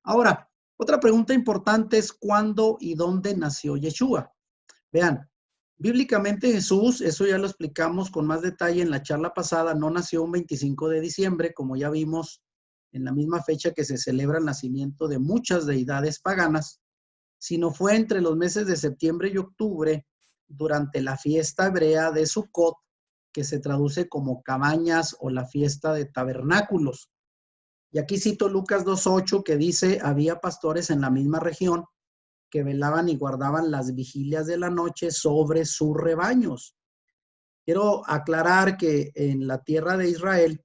Ahora, otra pregunta importante es cuándo y dónde nació Yeshua. Vean, bíblicamente Jesús, eso ya lo explicamos con más detalle en la charla pasada, no nació un 25 de diciembre, como ya vimos en la misma fecha que se celebra el nacimiento de muchas deidades paganas, sino fue entre los meses de septiembre y octubre, durante la fiesta hebrea de Sukkot, que se traduce como cabañas o la fiesta de tabernáculos. Y aquí cito Lucas 2:8, que dice, había pastores en la misma región que velaban y guardaban las vigilias de la noche sobre sus rebaños. Quiero aclarar que en la tierra de Israel,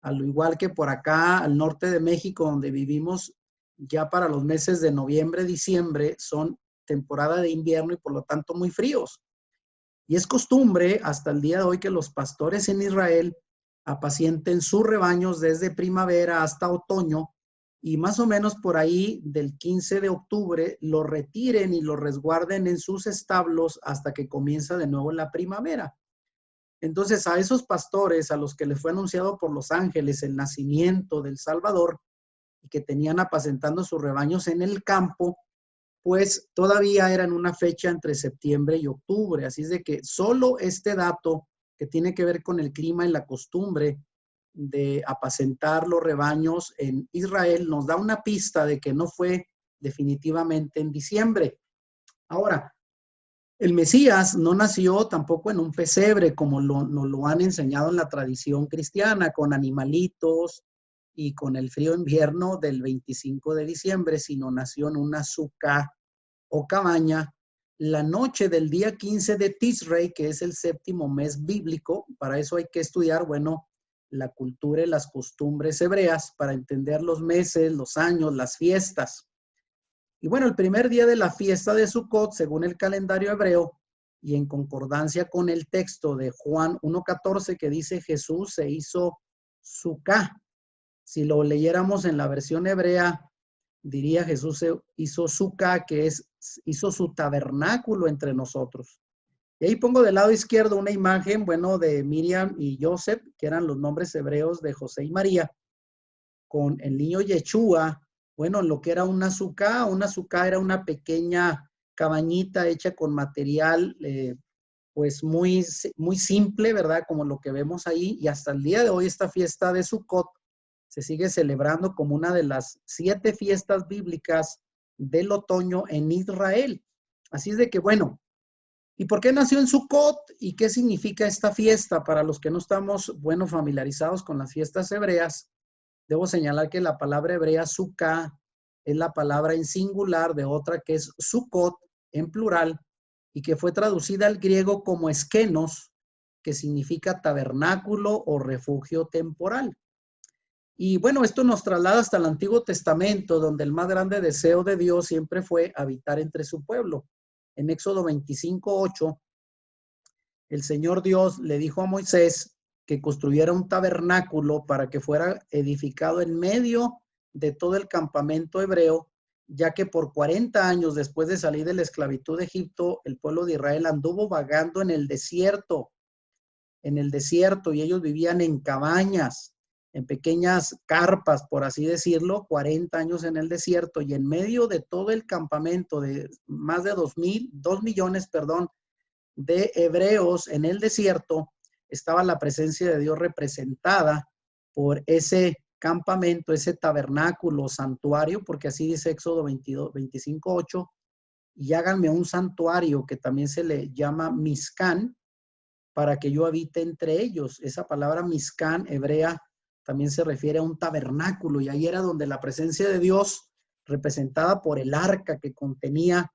al igual que por acá al norte de México, donde vivimos, ya para los meses de noviembre, diciembre, son temporada de invierno y por lo tanto muy fríos. Y es costumbre hasta el día de hoy que los pastores en Israel apacienten sus rebaños desde primavera hasta otoño y más o menos por ahí del 15 de octubre lo retiren y lo resguarden en sus establos hasta que comienza de nuevo la primavera. Entonces a esos pastores a los que les fue anunciado por los ángeles el nacimiento del Salvador y que tenían apacentando sus rebaños en el campo, pues todavía era en una fecha entre septiembre y octubre. Así es de que solo este dato que tiene que ver con el clima y la costumbre de apacentar los rebaños en Israel nos da una pista de que no fue definitivamente en diciembre. Ahora, el Mesías no nació tampoco en un pesebre, como nos lo han enseñado en la tradición cristiana, con animalitos y con el frío invierno del 25 de diciembre, sino nació en una suca o cabaña la noche del día 15 de Tisrei, que es el séptimo mes bíblico. Para eso hay que estudiar, bueno, la cultura y las costumbres hebreas para entender los meses, los años, las fiestas. Y bueno, el primer día de la fiesta de Sukkot, según el calendario hebreo, y en concordancia con el texto de Juan 1:14 que dice Jesús se hizo Sukkah. Si lo leyéramos en la versión hebrea, diría Jesús se hizo Sukkah, que es hizo su tabernáculo entre nosotros. Y ahí pongo del lado izquierdo una imagen, bueno, de Miriam y Joseph, que eran los nombres hebreos de José y María, con el niño Yeshua, bueno, lo que era una sukkah era una pequeña cabañita hecha con material, pues muy, muy simple, ¿verdad? Como lo que vemos ahí. Y hasta el día de hoy esta fiesta de Sukkot se sigue celebrando como una de las 7 fiestas bíblicas del otoño en Israel. Así es de que, bueno, ¿y por qué nació en Sukkot? ¿Y qué significa esta fiesta? Para los que no estamos, bueno, familiarizados con las fiestas hebreas, debo señalar que la palabra hebrea Sukkah es la palabra en singular de otra que es Sukkot en plural y que fue traducida al griego como eskenos, que significa tabernáculo o refugio temporal. Y bueno, esto nos traslada hasta el Antiguo Testamento, donde el más grande deseo de Dios siempre fue habitar entre su pueblo. En Éxodo 25:8, el Señor Dios le dijo a Moisés que construyera un tabernáculo para que fuera edificado en medio de todo el campamento hebreo, ya que por 40 años después de salir de la esclavitud de Egipto, el pueblo de Israel anduvo vagando en el desierto, y ellos vivían en cabañas, en pequeñas carpas, por así decirlo, 40 años en el desierto, y en medio de todo el campamento de más de 2 millones, de hebreos en el desierto, estaba la presencia de Dios representada por ese campamento, ese tabernáculo, santuario, porque así dice Éxodo 25:8, y háganme un santuario que también se le llama Mizcán, para que yo habite entre ellos. Esa palabra Mizcán hebrea también se refiere a un tabernáculo, y ahí era donde la presencia de Dios, representada por el arca que contenía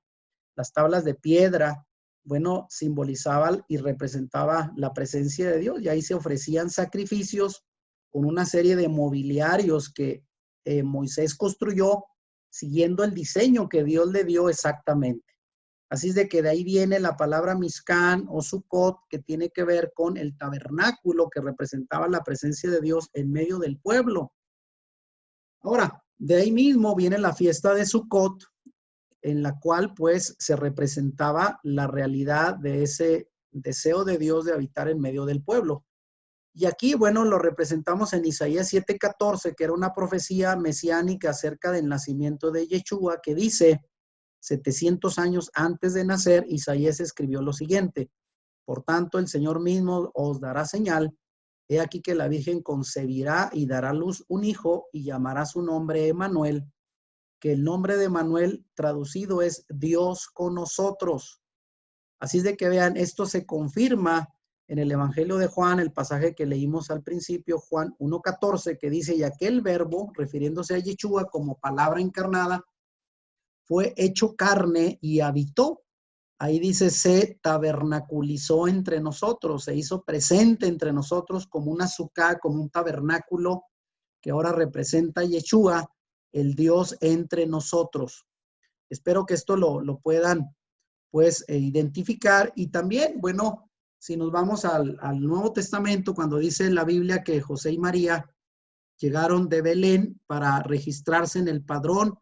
las tablas de piedra, bueno, simbolizaba y representaba la presencia de Dios, y ahí se ofrecían sacrificios con una serie de mobiliarios que Moisés construyó siguiendo el diseño que Dios le dio exactamente. Así es de que de ahí viene la palabra Mizcán o Sukkot, que tiene que ver con el tabernáculo que representaba la presencia de Dios en medio del pueblo. Ahora, de ahí mismo viene la fiesta de Sukkot, en la cual pues se representaba la realidad de ese deseo de Dios de habitar en medio del pueblo. Y aquí, bueno, lo representamos en Isaías 7:14, que era una profecía mesiánica acerca del nacimiento de Yeshua, que dice, 700 años antes de nacer, Isaías escribió lo siguiente: por tanto, el Señor mismo os dará señal. He aquí que la Virgen concebirá y dará a luz un hijo y llamará su nombre Emmanuel, que el nombre de Manuel traducido es Dios con nosotros. Así es de que vean, esto se confirma en el Evangelio de Juan, el pasaje que leímos al principio, Juan 1:14, que dice, y aquel verbo, refiriéndose a Yeshua como palabra encarnada, fue hecho carne y habitó. Ahí dice, se tabernaculizó entre nosotros, se hizo presente entre nosotros como una sukkah, como un tabernáculo que ahora representa a Yeshua, el Dios entre nosotros. Espero que esto lo puedan pues identificar. Y también, bueno, si nos vamos al Nuevo Testamento, cuando dice en la Biblia que José y María llegaron de Belén para registrarse en el padrón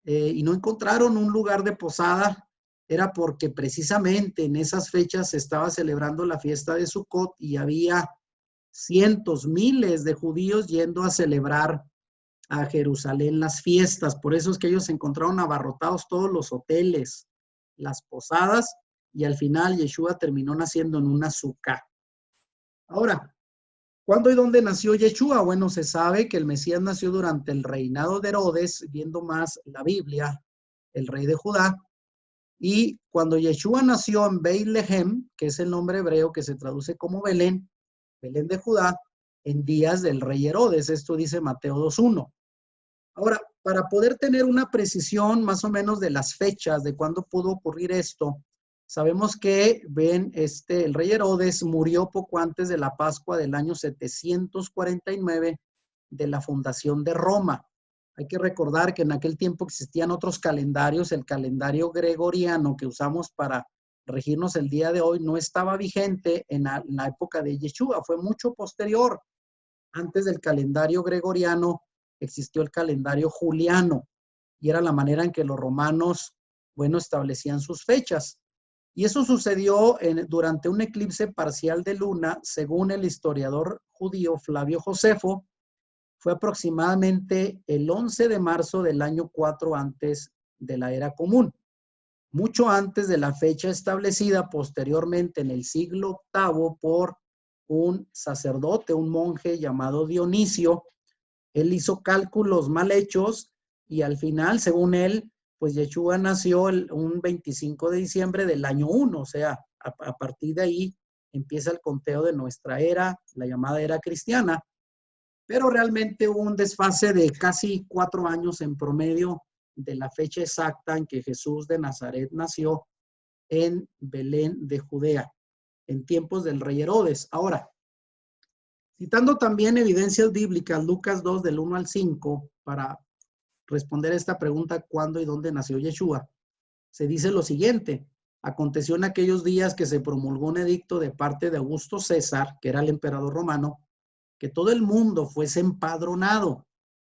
y no encontraron un lugar de posada, era porque precisamente en esas fechas se estaba celebrando la fiesta de Sukkot y había cientos, miles de judíos yendo a celebrar a Jerusalén las fiestas. Por eso es que ellos encontraron abarrotados todos los hoteles, las posadas, y al final Yeshua terminó naciendo en una sucá. Ahora, ¿cuándo y dónde nació Yeshua? Bueno, se sabe que el Mesías nació durante el reinado de Herodes, viendo más la Biblia, el rey de Judá. Y cuando Yeshua nació en Beit-Lehem, que es el nombre hebreo que se traduce como Belén, Belén de Judá, en días del rey Herodes. Esto dice Mateo 2:1. Ahora, para poder tener una precisión más o menos de las fechas de cuándo pudo ocurrir esto, sabemos que el rey Herodes murió poco antes de la Pascua del año 749 de la fundación de Roma. Hay que recordar que en aquel tiempo existían otros calendarios. El calendario gregoriano que usamos para regirnos el día de hoy no estaba vigente en la época de Yeshua, fue mucho posterior. Antes del calendario gregoriano existió el calendario juliano y era la manera en que los romanos, bueno, establecían sus fechas. Y eso sucedió durante un eclipse parcial de luna, según el historiador judío Flavio Josefo. Fue aproximadamente el 11 de marzo del año 4 antes de la era común, mucho antes de la fecha establecida posteriormente en el siglo VIII por un sacerdote, un monje llamado Dionisio. Él hizo cálculos mal hechos y al final, según él, pues Yeshua nació un 25 de diciembre del año 1, o sea, a partir de ahí empieza el conteo de nuestra era, la llamada era cristiana. Pero realmente hubo un desfase de casi 4 años en promedio de la fecha exacta en que Jesús de Nazaret nació en Belén de Judea, en tiempos del rey Herodes. Ahora, citando también evidencias bíblicas, Lucas 2 del 1 al 5, para responder a esta pregunta, ¿cuándo y dónde nació Yeshua? Se dice lo siguiente: aconteció en aquellos días que se promulgó un edicto de parte de Augusto César, que era el emperador romano, que todo el mundo fuese empadronado.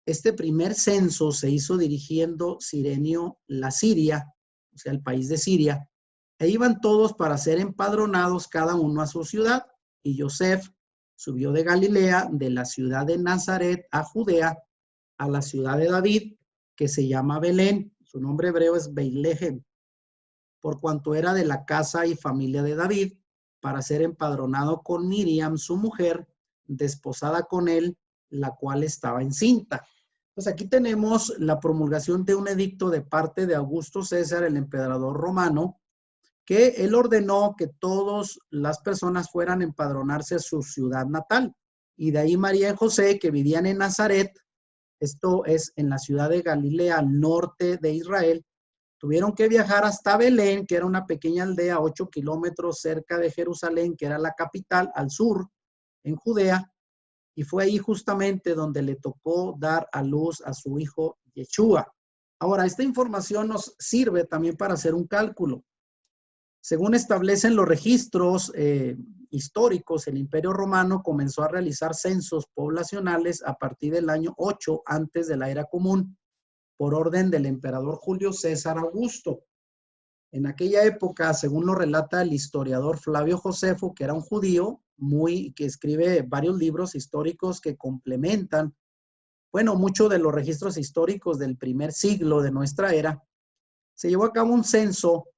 Este primer censo se hizo dirigiendo Cirenio la Siria, o sea, el país de Siria, e iban todos para ser empadronados cada uno a su ciudad. Y Joseph subió de Galilea, de la ciudad de Nazaret a Judea, a la ciudad de David, que se llama Belén. Su nombre hebreo es Beit-Lehem, por cuanto era de la casa y familia de David, para ser empadronado con Miriam, su mujer, desposada con él, la cual estaba encinta. Pues aquí tenemos la promulgación de un edicto de parte de Augusto César, el emperador romano, que él ordenó que todas las personas fueran a empadronarse a su ciudad natal. Y de ahí María y José, que vivían en Nazaret, esto es en la ciudad de Galilea, al norte de Israel, tuvieron que viajar hasta Belén, que era una pequeña aldea 8 kilómetros cerca de Jerusalén, que era la capital, al sur, en Judea, y fue ahí justamente donde le tocó dar a luz a su hijo Yeshua. Ahora, esta información nos sirve también para hacer un cálculo. Según establecen los registros históricos, el Imperio Romano comenzó a realizar censos poblacionales a partir del año 8 antes de la era común, por orden del emperador Julio César Augusto. En aquella época, según lo relata el historiador Flavio Josefo, que era un judío que escribe varios libros históricos que complementan, bueno, muchos de los registros históricos del primer siglo de nuestra era, se llevó a cabo un censo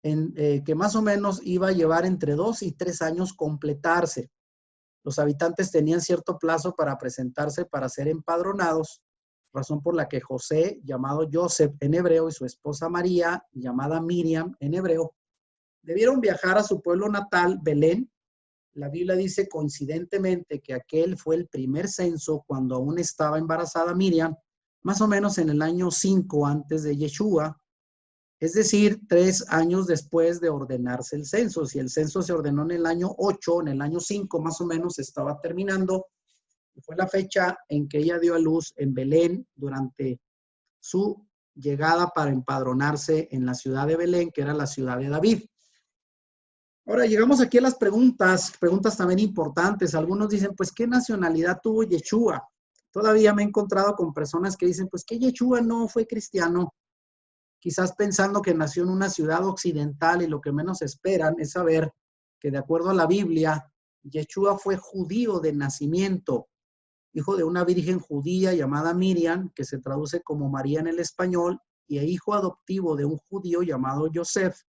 que más o menos iba a llevar entre 2 y 3 años completarse. Los habitantes tenían cierto plazo para presentarse para ser empadronados, razón por la que José, llamado Joseph en hebreo, y su esposa María, llamada Miriam en hebreo, debieron viajar a su pueblo natal, Belén. La Biblia dice coincidentemente que aquel fue el primer censo cuando aún estaba embarazada Miriam, más o menos en el año 5 antes de Yeshua, es decir, 3 años después de ordenarse el censo. Si el censo se ordenó en el año 8, en el año 5 más o menos estaba terminando, y fue la fecha en que ella dio a luz en Belén durante su llegada para empadronarse en la ciudad de Belén, que era la ciudad de David. Ahora llegamos aquí a las preguntas también importantes. Algunos dicen, pues, ¿qué nacionalidad tuvo Yeshua? Todavía me he encontrado con personas que dicen, pues, que Yeshua no fue cristiano, quizás pensando que nació en una ciudad occidental, y lo que menos esperan es saber que de acuerdo a la Biblia, Yeshua fue judío de nacimiento. hijo de una virgen judía llamada Miriam, que se traduce como María en el español, y hijo adoptivo de un judío llamado Joseph,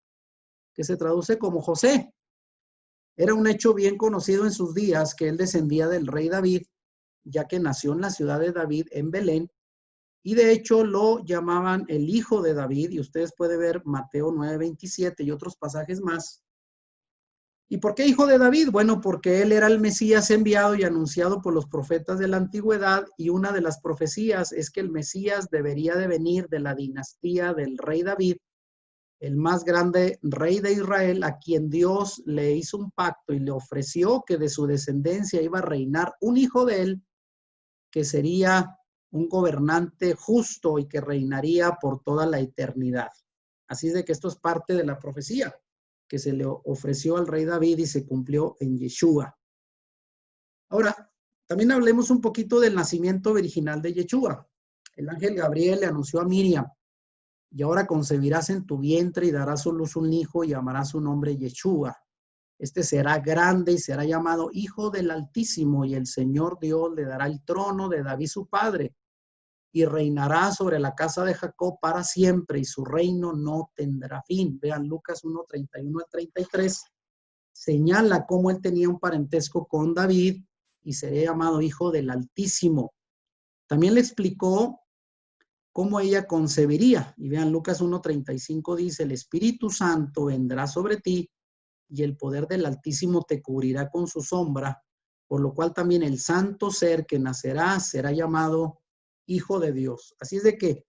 que se traduce como José. Era un hecho bien conocido en sus días que él descendía del rey David, ya que nació en la ciudad de David, en Belén, y de hecho lo llamaban el hijo de David, y ustedes pueden ver Mateo 9:27 y otros pasajes más. ¿Y por qué hijo de David? Bueno, porque él era el Mesías enviado y anunciado por los profetas de la antigüedad, y una de las profecías es que el Mesías debería de venir de la dinastía del rey David, el más grande rey de Israel, a quien Dios le hizo un pacto y le ofreció que de su descendencia iba a reinar un hijo de él, que sería un gobernante justo y que reinaría por toda la eternidad. Así es de que esto es parte de la profecía que se le ofreció al rey David y se cumplió en Yeshua. Ahora, también hablemos un poquito del nacimiento virginal de Yeshua. El ángel Gabriel le anunció a Miriam: y ahora concebirás en tu vientre y darás a luz un hijo y llamarás su nombre Yeshua. Este será grande y será llamado Hijo del Altísimo, y el Señor Dios le dará el trono de David su padre, y reinará sobre la casa de Jacob para siempre, y su reino no tendrá fin. Vean Lucas 1:31 al 33. Señala cómo él tenía un parentesco con David y sería llamado Hijo del Altísimo. También le explicó cómo ella concebiría. Y vean, Lucas 1:35 dice: el Espíritu Santo vendrá sobre ti y el poder del Altísimo te cubrirá con su sombra, por lo cual también el santo ser que nacerá será llamado Hijo de Dios. Así es de que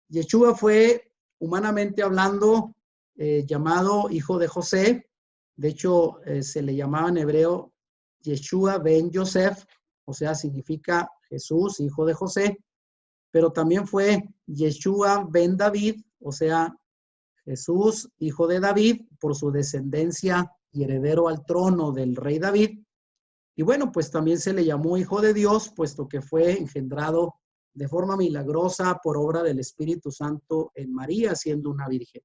Yeshua fue, humanamente hablando, llamado hijo de José. De hecho, se le llamaba en hebreo Yeshua ben Yosef, o sea, significa Jesús, hijo de José. Pero también fue Yeshua ben David, o sea, Jesús, hijo de David, por su descendencia y heredero al trono del rey David. Y bueno, pues también se le llamó Hijo de Dios, puesto que fue engendrado de forma milagrosa por obra del Espíritu Santo en María, siendo una virgen.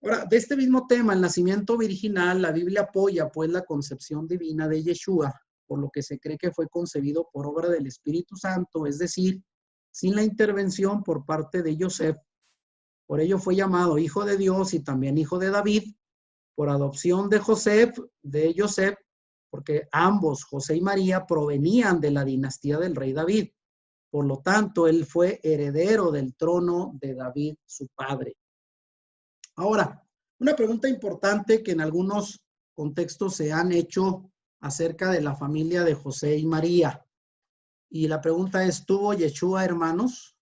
Ahora, de este mismo tema, el nacimiento virginal, la Biblia apoya pues la concepción divina de Yeshua, por lo que se cree que fue concebido por obra del Espíritu Santo, es decir, sin la intervención por parte de Joseph. Por ello fue llamado Hijo de Dios y también Hijo de David, por adopción de Joseph, porque ambos, José y María, provenían de la dinastía del rey David. Por lo tanto, él fue heredero del trono de David, su padre. Ahora, una pregunta importante que en algunos contextos se han hecho acerca de la familia de José y María. Y la pregunta es: ¿tuvo Yeshua hermanos?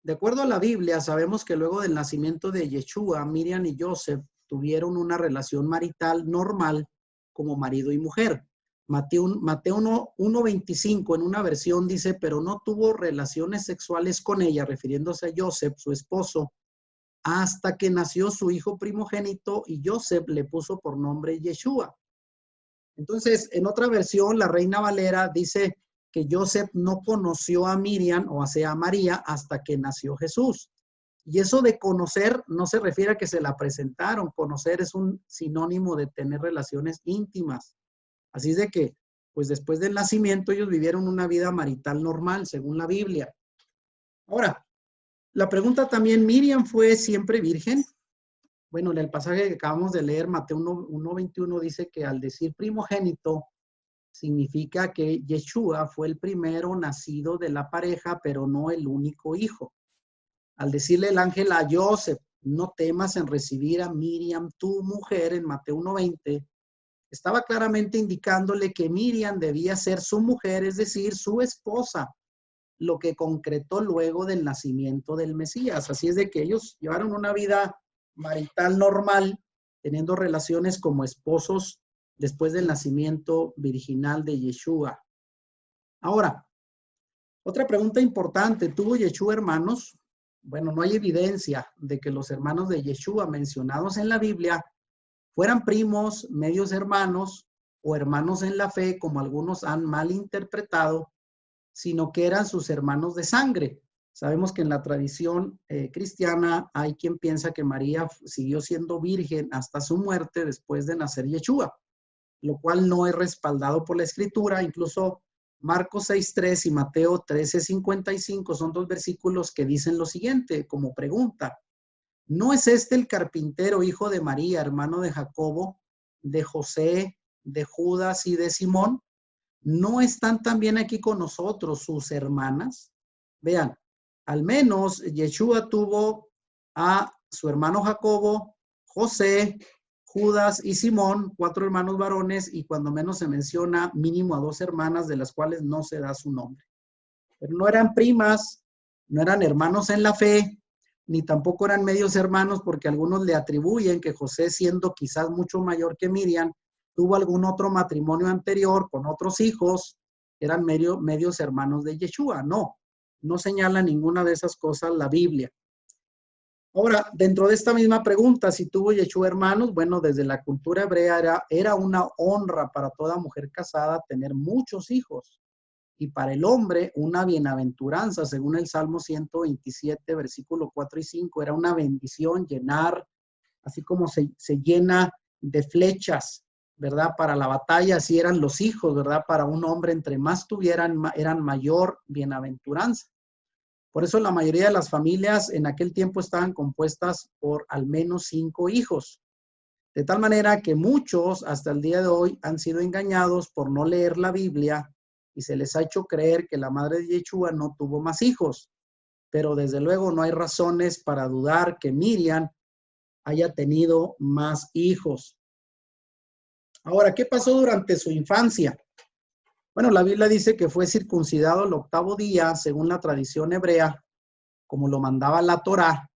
De acuerdo a la Biblia, sabemos que luego del nacimiento de Yeshua, Miriam y Joseph tuvieron una relación marital normal como marido y mujer. Mateo 1:25 en una versión dice: pero no tuvo relaciones sexuales con ella, refiriéndose a Joseph, su esposo, hasta que nació su hijo primogénito, y Joseph le puso por nombre Yeshua. Entonces, en otra versión, la Reina Valera dice que Joseph no conoció a Miriam, o sea, a María, hasta que nació Jesús. Y eso de conocer no se refiere a que se la presentaron. Conocer es un sinónimo de tener relaciones íntimas. Así es de que, pues después del nacimiento, ellos vivieron una vida marital normal, según la Biblia. Ahora, la pregunta también: ¿Miriam fue siempre virgen? Bueno, en el pasaje que acabamos de leer, Mateo 1:21, dice que al decir primogénito, significa que Yeshua fue el primero nacido de la pareja, pero no el único hijo. Al decirle el ángel a Joseph: no temas en recibir a Miriam, tu mujer, en Mateo 1:20, estaba claramente indicándole que Miriam debía ser su mujer, es decir, su esposa, lo que concretó luego del nacimiento del Mesías. Así es de que ellos llevaron una vida marital normal, teniendo relaciones como esposos después del nacimiento virginal de Yeshua. Ahora, otra pregunta importante: ¿tuvo Yeshua hermanos? Bueno, no hay evidencia de que los hermanos de Yeshua mencionados en la Biblia fueran primos, medios hermanos o hermanos en la fe, como algunos han malinterpretado, sino que eran sus hermanos de sangre. Sabemos que en la tradición cristiana hay quien piensa que María siguió siendo virgen hasta su muerte después de nacer Yeshua, lo cual no es respaldado por la Escritura. Incluso Marcos 6:3 y Mateo 13:55 son dos versículos que dicen lo siguiente, como pregunta. ¿No es este el carpintero, hijo de María, hermano de Jacobo, de José, de Judas y de Simón? ¿No están también aquí con nosotros sus hermanas? Vean, al menos Yeshua tuvo a su hermano Jacobo, José, Judas y Simón, 4 hermanos varones, y cuando menos se menciona mínimo a 2 hermanas, de las cuales no se da su nombre. Pero no eran primas, no eran hermanos en la fe, ni tampoco eran medios hermanos, porque algunos le atribuyen que José, siendo quizás mucho mayor que Miriam, tuvo algún otro matrimonio anterior con otros hijos, eran medios hermanos de Yeshua. No, no señala ninguna de esas cosas la Biblia. Ahora, dentro de esta misma pregunta, si tuvo Yeshua hermanos, bueno, desde la cultura hebrea era una honra para toda mujer casada tener muchos hijos. Y para el hombre, una bienaventuranza, según el Salmo 127, versículo 4 y 5, era una bendición llenar, así como se llena de flechas, ¿verdad? Para la batalla, así eran los hijos, ¿verdad? Para un hombre, entre más tuvieran, eran mayor bienaventuranza. Por eso la mayoría de las familias en aquel tiempo estaban compuestas por al menos 5 hijos. De tal manera que muchos hasta el día de hoy han sido engañados por no leer la Biblia y se les ha hecho creer que la madre de Yeshua no tuvo más hijos. Pero desde luego no hay razones para dudar que Miriam haya tenido más hijos. Ahora, ¿qué pasó durante su infancia? Bueno, la Biblia dice que fue circuncidado el 8º día, según la tradición hebrea, como lo mandaba la Torá,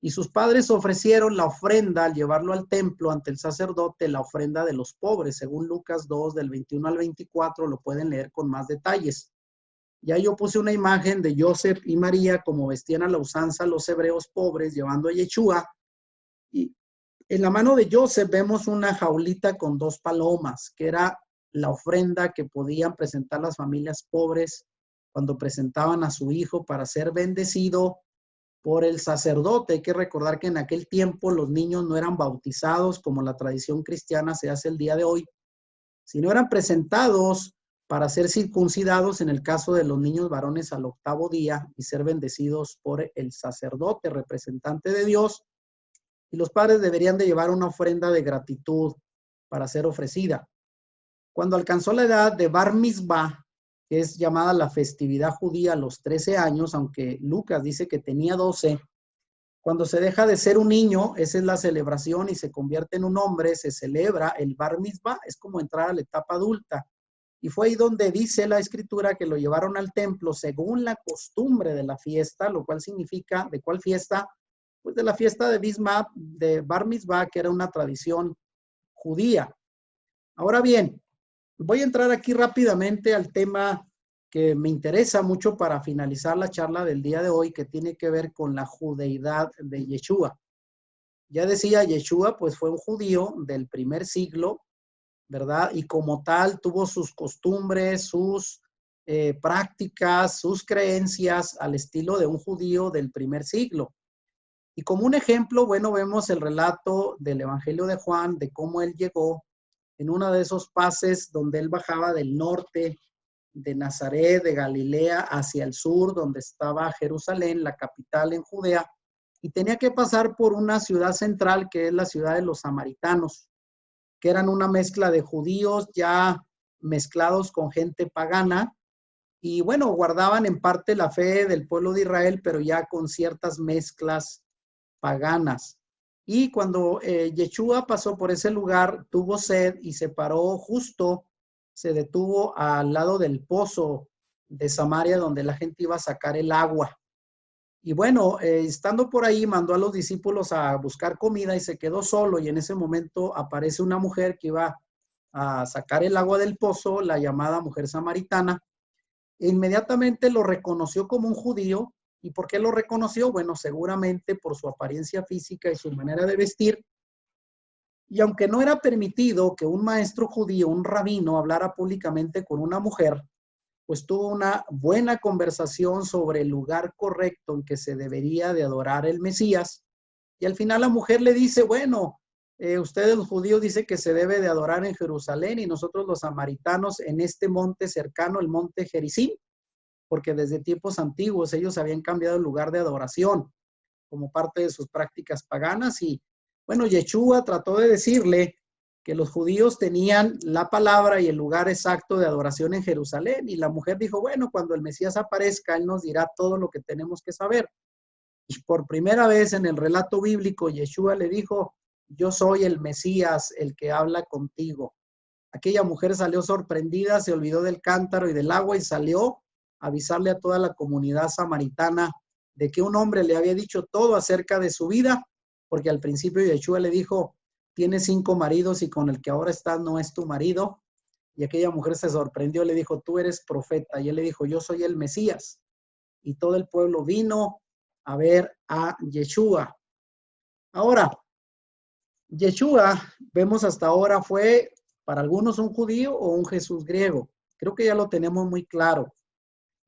y sus padres ofrecieron la ofrenda al llevarlo al templo ante el sacerdote, la ofrenda de los pobres, según Lucas 2, del 21 al 24, lo pueden leer con más detalles. Ya yo puse una imagen de Joseph y María como vestían a la usanza los hebreos pobres llevando a Yeshua. Y en la mano de Joseph vemos una jaulita con 2 palomas, que era la ofrenda que podían presentar las familias pobres cuando presentaban a su hijo para ser bendecido por el sacerdote. Hay que recordar que en aquel tiempo los niños no eran bautizados como la tradición cristiana se hace el día de hoy, sino eran presentados para ser circuncidados en el caso de los niños varones al 8º día y ser bendecidos por el sacerdote, representante de Dios. Y los padres deberían de llevar una ofrenda de gratitud para ser ofrecida. Cuando alcanzó la edad de Bar Mitzvah, que es llamada la festividad judía a los 13 años, aunque Lucas dice que tenía 12, cuando se deja de ser un niño, esa es la celebración y se convierte en un hombre, se celebra el Bar Mitzvah, es como entrar a la etapa adulta. Y fue ahí donde dice la escritura que lo llevaron al templo según la costumbre de la fiesta, lo cual significa, ¿de cuál fiesta? Pues de la fiesta de Bar Mitzvah, que era una tradición judía. Ahora bien, voy a entrar aquí rápidamente al tema que me interesa mucho para finalizar la charla del día de hoy, que tiene que ver con la judeidad de Yeshua. Ya decía, Yeshua pues fue un judío del primer siglo, ¿verdad? Y como tal tuvo sus costumbres, sus prácticas, sus creencias al estilo de un judío del primer siglo. Y como un ejemplo, bueno, vemos el relato del Evangelio de Juan, de cómo él llegó en uno de esos pases donde él bajaba del norte de Nazaret, de Galilea, hacia el sur, donde estaba Jerusalén, la capital en Judea, y tenía que pasar por una ciudad central que es la ciudad de los samaritanos, que eran una mezcla de judíos ya mezclados con gente pagana, y bueno, guardaban en parte la fe del pueblo de Israel, pero ya con ciertas mezclas paganas. Y cuando Yeshua pasó por ese lugar, tuvo sed y se paró justo, se detuvo al lado del pozo de Samaria, donde la gente iba a sacar el agua. Y bueno, estando por ahí, mandó a los discípulos a buscar comida y se quedó solo. Y en ese momento aparece una mujer que iba a sacar el agua del pozo, la llamada mujer samaritana. E inmediatamente lo reconoció como un judío. ¿Y por qué lo reconoció? Bueno, seguramente por su apariencia física y su manera de vestir. Y aunque no era permitido que un maestro judío, un rabino, hablara públicamente con una mujer, pues tuvo una buena conversación sobre el lugar correcto en que se debería de adorar el Mesías. Y al final la mujer le dice, bueno, ustedes los judíos dicen que se debe de adorar en Jerusalén y nosotros los samaritanos en este monte cercano, el monte Gerizim, porque desde tiempos antiguos ellos habían cambiado el lugar de adoración como parte de sus prácticas paganas. Y bueno, Yeshua trató de decirle que los judíos tenían la palabra y el lugar exacto de adoración en Jerusalén. Y la mujer dijo, bueno, cuando el Mesías aparezca, él nos dirá todo lo que tenemos que saber. Y por primera vez en el relato bíblico, Yeshua le dijo, yo soy el Mesías, el que habla contigo. Aquella mujer salió sorprendida, se olvidó del cántaro y del agua y salió a avisarle a toda la comunidad samaritana de que un hombre le había dicho todo acerca de su vida, porque al principio Yeshua le dijo, tienes 5 maridos y con el que ahora estás no es tu marido. Y aquella mujer se sorprendió, le dijo, tú eres profeta. Y él le dijo, yo soy el Mesías. Y todo el pueblo vino a ver a Yeshua. Ahora, Yeshua, vemos hasta ahora, fue para algunos un judío o un Jesús griego. Creo que ya lo tenemos muy claro.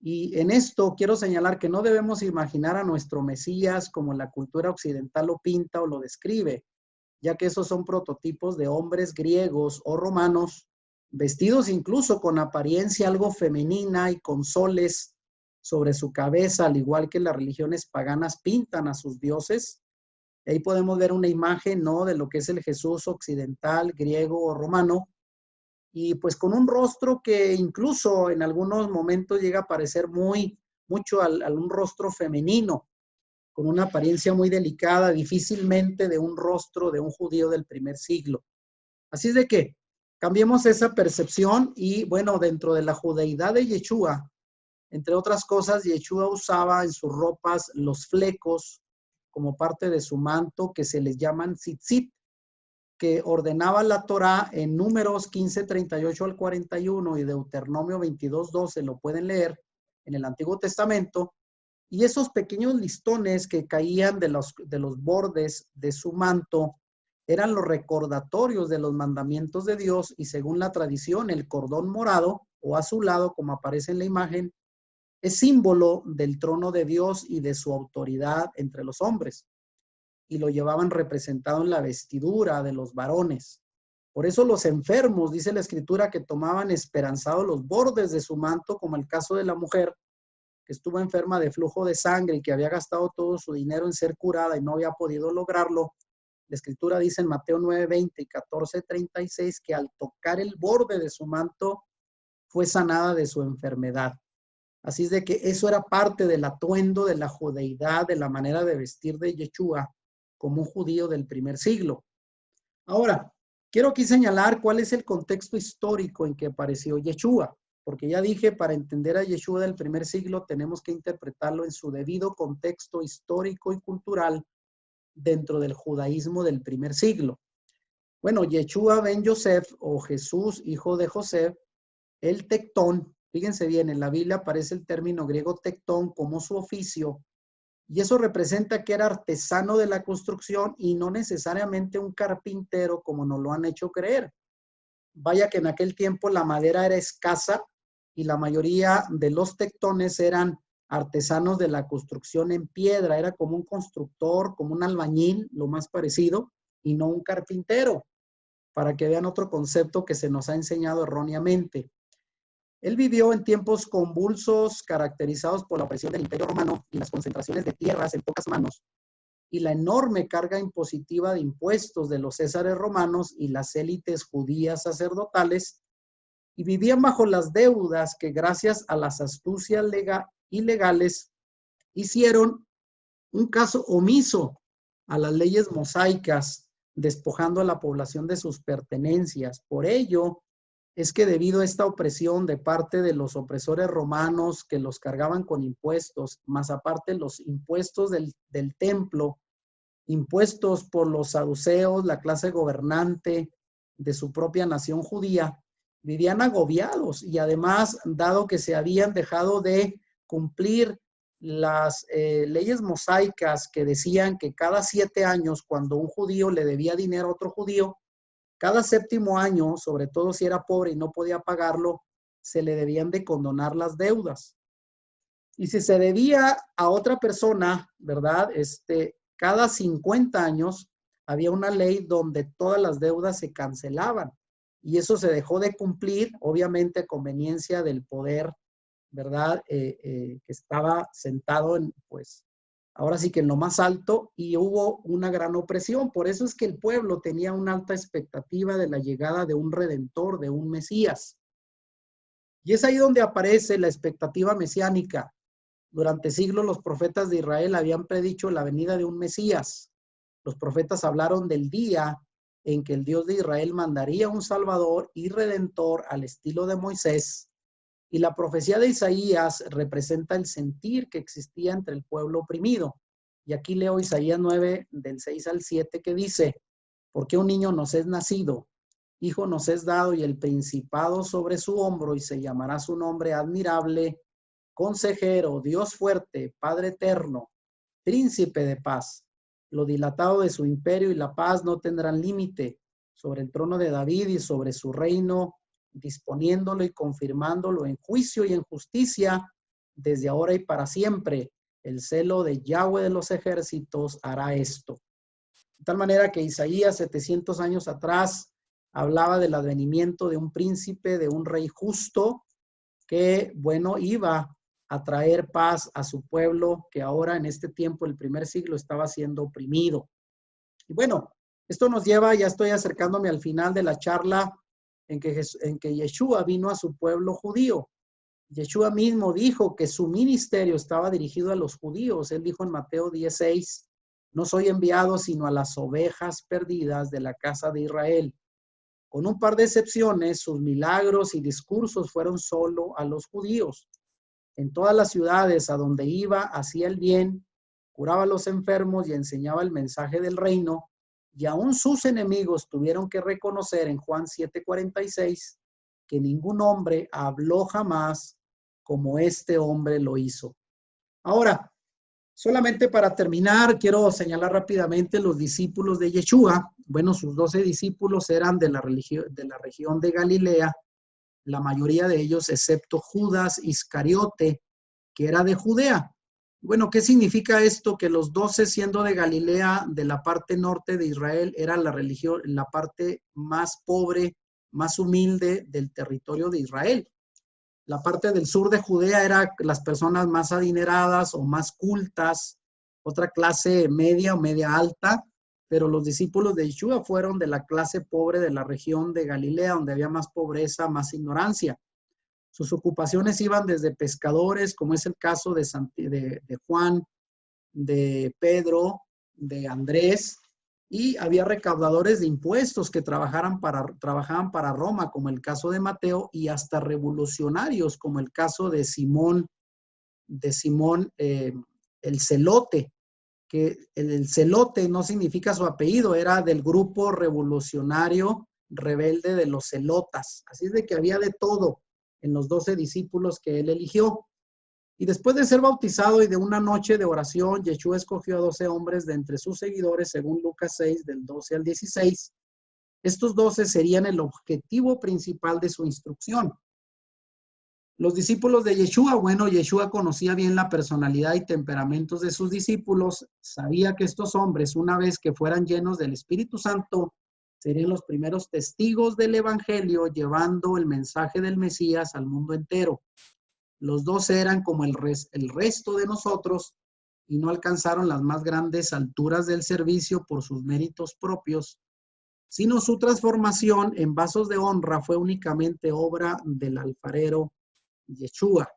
Y en esto quiero señalar que no debemos imaginar a nuestro Mesías como la cultura occidental lo pinta o lo describe, ya que esos son prototipos de hombres griegos o romanos, vestidos incluso con apariencia algo femenina y con soles sobre su cabeza, al igual que las religiones paganas pintan a sus dioses. Ahí podemos ver una imagen, ¿no?, de lo que es el Jesús occidental, griego o romano, y pues con un rostro que incluso en algunos momentos llega a parecer mucho a un rostro femenino, con una apariencia muy delicada, difícilmente de un rostro de un judío del primer siglo. Así es de que cambiemos esa percepción y bueno, dentro de la judeidad de Yeshua, entre otras cosas, Yeshua usaba en sus ropas los flecos como parte de su manto que se les llaman tzitzit, que ordenaba la Torá en Números 15:38 al 41 y Deuteronomio 22:12, lo pueden leer en el Antiguo Testamento, y esos pequeños listones que caían de los bordes de su manto eran los recordatorios de los mandamientos de Dios, y según la tradición, el cordón morado o azulado, como aparece en la imagen, es símbolo del trono de Dios y de su autoridad entre los hombres, y lo llevaban representado en la vestidura de los varones. Por eso los enfermos, dice la escritura, que tomaban esperanzados los bordes de su manto, como el caso de la mujer que estuvo enferma de flujo de sangre y que había gastado todo su dinero en ser curada y no había podido lograrlo. La escritura dice en Mateo 9:20 y 14:36 que al tocar el borde de su manto fue sanada de su enfermedad. Así es de que eso era parte del atuendo de la judeidad, de la manera de vestir de Yeshua como un judío del primer siglo. Ahora, quiero aquí señalar cuál es el contexto histórico en que apareció Yeshua, porque ya dije, para entender a Yeshua del primer siglo tenemos que interpretarlo en su debido contexto histórico y cultural dentro del judaísmo del primer siglo. Bueno, Yeshua ben Yosef, o Jesús, hijo de José, el tectón, fíjense bien, en la Biblia aparece el término griego tectón como su oficio, y eso representa que era artesano de la construcción y no necesariamente un carpintero como nos lo han hecho creer. Vaya que en aquel tiempo la madera era escasa y la mayoría de los tectones eran artesanos de la construcción en piedra. Era como un constructor, como un albañil, lo más parecido, y no un carpintero, para que vean otro concepto que se nos ha enseñado erróneamente. Él vivió en tiempos convulsos, caracterizados por la opresión del Imperio Romano y las concentraciones de tierras en pocas manos, y la enorme carga impositiva de impuestos de los césares romanos y las élites judías sacerdotales, y vivían bajo las deudas que gracias a las astucias ilegales hicieron un caso omiso a las leyes mosaicas, despojando a la población de sus pertenencias. Por ello es que debido a esta opresión de parte de los opresores romanos que los cargaban con impuestos, más aparte los impuestos del templo, impuestos por los saduceos, la clase gobernante de su propia nación judía, vivían agobiados, y además, dado que se habían dejado de cumplir las leyes mosaicas que decían que cada 7 años, cuando un judío le debía dinero a otro judío, cada 7º año, sobre todo si era pobre y no podía pagarlo, se le debían de condonar las deudas. Y si se debía a otra persona, ¿verdad? Cada 50 años, había una ley donde todas las deudas se cancelaban y eso se dejó de cumplir, obviamente a conveniencia del poder, ¿verdad? Que estaba sentado en, pues, ahora sí que en lo más alto, y hubo una gran opresión. Por eso es que el pueblo tenía una alta expectativa de la llegada de un redentor, de un Mesías. Y es ahí donde aparece la expectativa mesiánica. Durante siglos los profetas de Israel habían predicho la venida de un Mesías. Los profetas hablaron del día en que el Dios de Israel mandaría un Salvador y Redentor al estilo de Moisés. Y la profecía de Isaías representa el sentir que existía entre el pueblo oprimido. Y aquí leo Isaías 9, del 6 al 7, que dice, porque un niño nos es nacido, hijo nos es dado y el principado sobre su hombro, y se llamará su nombre admirable, consejero, Dios fuerte, Padre eterno, príncipe de paz. Lo dilatado de su imperio y la paz no tendrán límite sobre el trono de David y sobre su reino, disponiéndolo y confirmándolo en juicio y en justicia desde ahora y para siempre. El celo de Yahweh de los ejércitos hará esto. De tal manera que Isaías, 700 años atrás, hablaba del advenimiento de un príncipe, de un rey justo, que, bueno, iba a traer paz a su pueblo, que ahora en este tiempo, el primer siglo, estaba siendo oprimido. Y bueno, esto nos lleva, ya estoy acercándome al final de la charla, en que Yeshua vino a su pueblo judío. Yeshua mismo dijo que su ministerio estaba dirigido a los judíos. Él dijo en Mateo 16, no soy enviado sino a las ovejas perdidas de la casa de Israel. Con un par de excepciones, sus milagros y discursos fueron solo a los judíos. En todas las ciudades a donde iba, hacía el bien, curaba a los enfermos y enseñaba el mensaje del reino, y aún sus enemigos tuvieron que reconocer en Juan 7:46 que ningún hombre habló jamás como este hombre lo hizo. Ahora, solamente para terminar, quiero señalar rápidamente los discípulos de Yeshua. Bueno, sus 12 discípulos eran de la región de Galilea, la mayoría de ellos, excepto Judas Iscariote, que era de Judea. Bueno, ¿qué significa esto? Que los 12, siendo de Galilea, de la parte norte de Israel, era la religión, la parte más pobre, más humilde del territorio de Israel. La parte del sur de Judea era las personas más adineradas o más cultas, otra clase media o media alta, pero los discípulos de Yeshua fueron de la clase pobre de la región de Galilea, donde había más pobreza, más ignorancia. Sus ocupaciones iban desde pescadores, como es el caso de Juan, de Pedro, de Andrés, y había recaudadores de impuestos que trabajaban para Roma, como el caso de Mateo, y hasta revolucionarios, como el caso de Simón el Celote, que el Celote no significa su apellido, era del grupo revolucionario rebelde de los celotas. Así es de que había de todo en los 12 discípulos que él eligió. Y después de ser bautizado y de una noche de oración, Yeshua escogió a 12 hombres de entre sus seguidores, según Lucas 6, del 12 al 16. Estos 12 serían el objetivo principal de su instrucción. Los discípulos de Yeshua, bueno, Yeshua conocía bien la personalidad y temperamentos de sus discípulos, sabía que estos hombres, una vez que fueran llenos del Espíritu Santo, serían los primeros testigos del Evangelio, llevando el mensaje del Mesías al mundo entero. Los 12 eran como el resto de nosotros y no alcanzaron las más grandes alturas del servicio por sus méritos propios, sino su transformación en vasos de honra fue únicamente obra del alfarero Yeshua.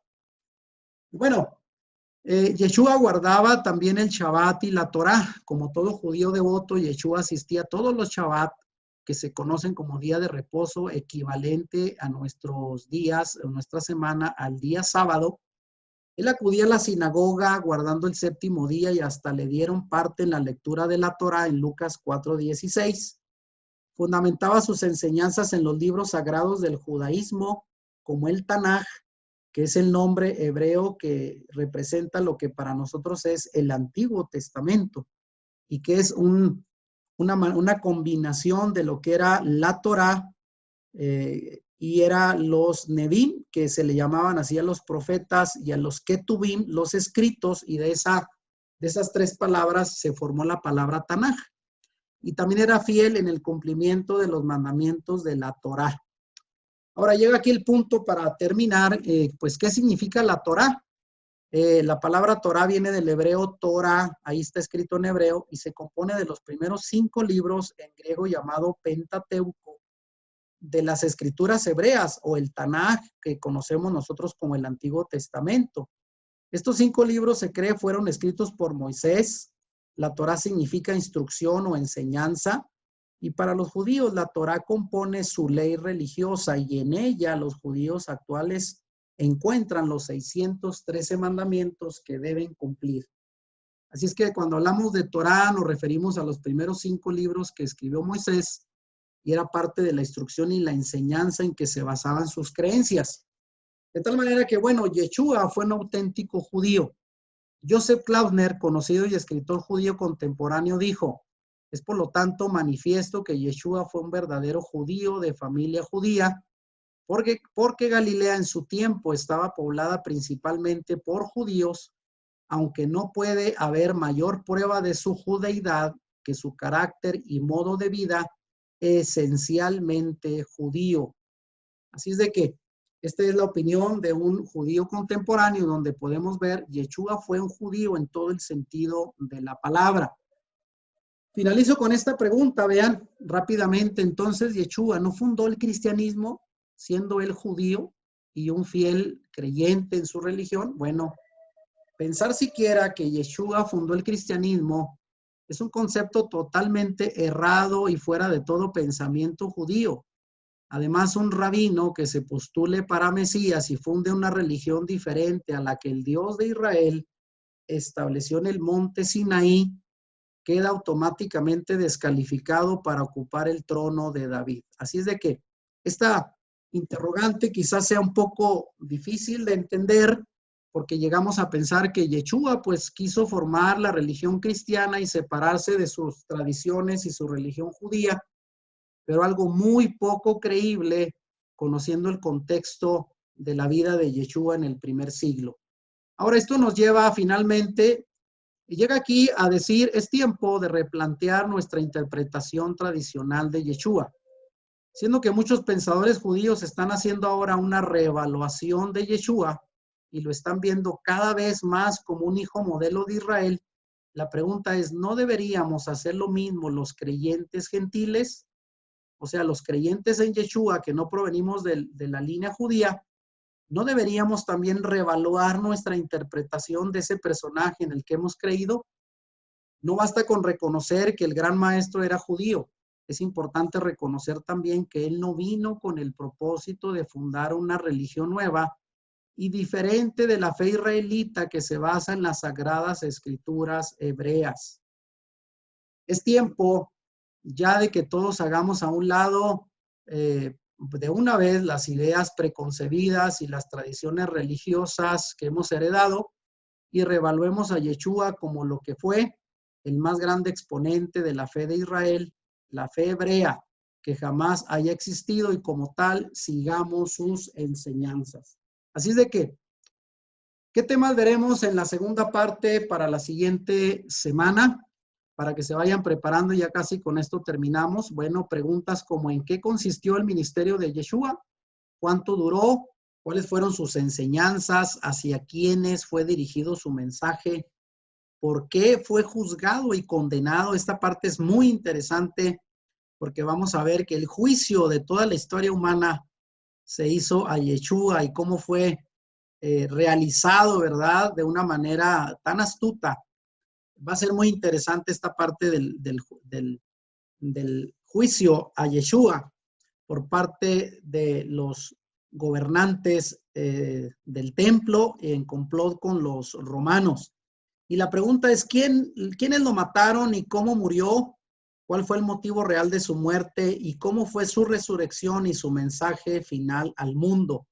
Bueno, Yeshua guardaba también el Shabbat y la Torá. Como todo judío devoto, Yeshua asistía a todos los Shabbat, que se conocen como día de reposo, equivalente a nuestros días, a nuestra semana, al día sábado. Él acudía a la sinagoga guardando el séptimo día y hasta le dieron parte en la lectura de la Torá en Lucas 4:16. Fundamentaba sus enseñanzas en los libros sagrados del judaísmo, como el Tanaj, que es el nombre hebreo que representa lo que para nosotros es el Antiguo Testamento y que es una combinación de lo que era la Torá y era los Nevi'im, que se le llamaban así a los profetas, y a los Ketubim, los escritos, y de esas tres palabras se formó la palabra Tanaj. y también era fiel en el cumplimiento de los mandamientos de la Torá. Ahora llega aquí el punto para terminar, pues, ¿qué significa la Torá? La palabra Torá viene del hebreo Torah, ahí está escrito en hebreo, y se compone de los primeros 5 libros en griego llamado Pentateuco, de las escrituras hebreas o el Tanaj, que conocemos nosotros como el Antiguo Testamento. Estos 5 libros se cree fueron escritos por Moisés. La Torá significa instrucción o enseñanza. Y para los judíos, la Torá compone su ley religiosa y en ella los judíos actuales encuentran los 613 mandamientos que deben cumplir. Así es que cuando hablamos de Torá nos referimos a los primeros 5 libros que escribió Moisés y era parte de la instrucción y la enseñanza en que se basaban sus creencias. De tal manera que, bueno, Yeshua fue un auténtico judío. Joseph Klausner, conocido y escritor judío contemporáneo, dijo: es por lo tanto manifiesto que Yeshua fue un verdadero judío de familia judía, porque Galilea en su tiempo estaba poblada principalmente por judíos, aunque no puede haber mayor prueba de su judeidad que su carácter y modo de vida esencialmente judío. Así es de que esta es la opinión de un judío contemporáneo, donde podemos ver Yeshua fue un judío en todo el sentido de la palabra. Finalizo con esta pregunta, vean rápidamente. Entonces, Yeshua no fundó el cristianismo siendo él judío y un fiel creyente en su religión. Bueno, pensar siquiera que Yeshua fundó el cristianismo es un concepto totalmente errado y fuera de todo pensamiento judío. Además, un rabino que se postule para Mesías y funde una religión diferente a la que el Dios de Israel estableció en el monte Sinaí, queda automáticamente descalificado para ocupar el trono de David. Así es de que esta interrogante quizás sea un poco difícil de entender, porque llegamos a pensar que Yeshua pues quiso formar la religión cristiana y separarse de sus tradiciones y su religión judía, pero algo muy poco creíble conociendo el contexto de la vida de Yeshua en el primer siglo. Ahora esto nos lleva finalmente, y llega aquí a decir, es tiempo de replantear nuestra interpretación tradicional de Yeshua, siendo que muchos pensadores judíos están haciendo ahora una reevaluación de Yeshua y lo están viendo cada vez más como un hijo modelo de Israel. La pregunta es, ¿no deberíamos hacer lo mismo los creyentes gentiles? O sea, los creyentes en Yeshua que no provenimos de la línea judía, ¿no deberíamos también reevaluar nuestra interpretación de ese personaje en el que hemos creído? No basta con reconocer que el gran maestro era judío. Es importante reconocer también que él no vino con el propósito de fundar una religión nueva y diferente de la fe israelita que se basa en las sagradas escrituras hebreas. Es tiempo ya de que todos hagamos a un lado de una vez las ideas preconcebidas y las tradiciones religiosas que hemos heredado y reevaluemos a Yeshua como lo que fue el más grande exponente de la fe de Israel, la fe hebrea, que jamás haya existido, y como tal sigamos sus enseñanzas. Así es de que, ¿qué temas veremos en la segunda parte para la siguiente semana? Para que se vayan preparando, ya casi con esto terminamos. Bueno, preguntas como ¿en qué consistió el ministerio de Yeshua? ¿Cuánto duró? ¿Cuáles fueron sus enseñanzas? ¿Hacia quiénes fue dirigido su mensaje? ¿Por qué fue juzgado y condenado? Esta parte es muy interesante porque vamos a ver que el juicio de toda la historia humana se hizo a Yeshua y cómo fue realizado, ¿verdad? De una manera tan astuta. Va a ser muy interesante esta parte del juicio a Yeshua por parte de los gobernantes del templo en complot con los romanos. Y la pregunta es, ¿quiénes lo mataron y cómo murió? ¿Cuál fue el motivo real de su muerte y cómo fue su resurrección y su mensaje final al mundo?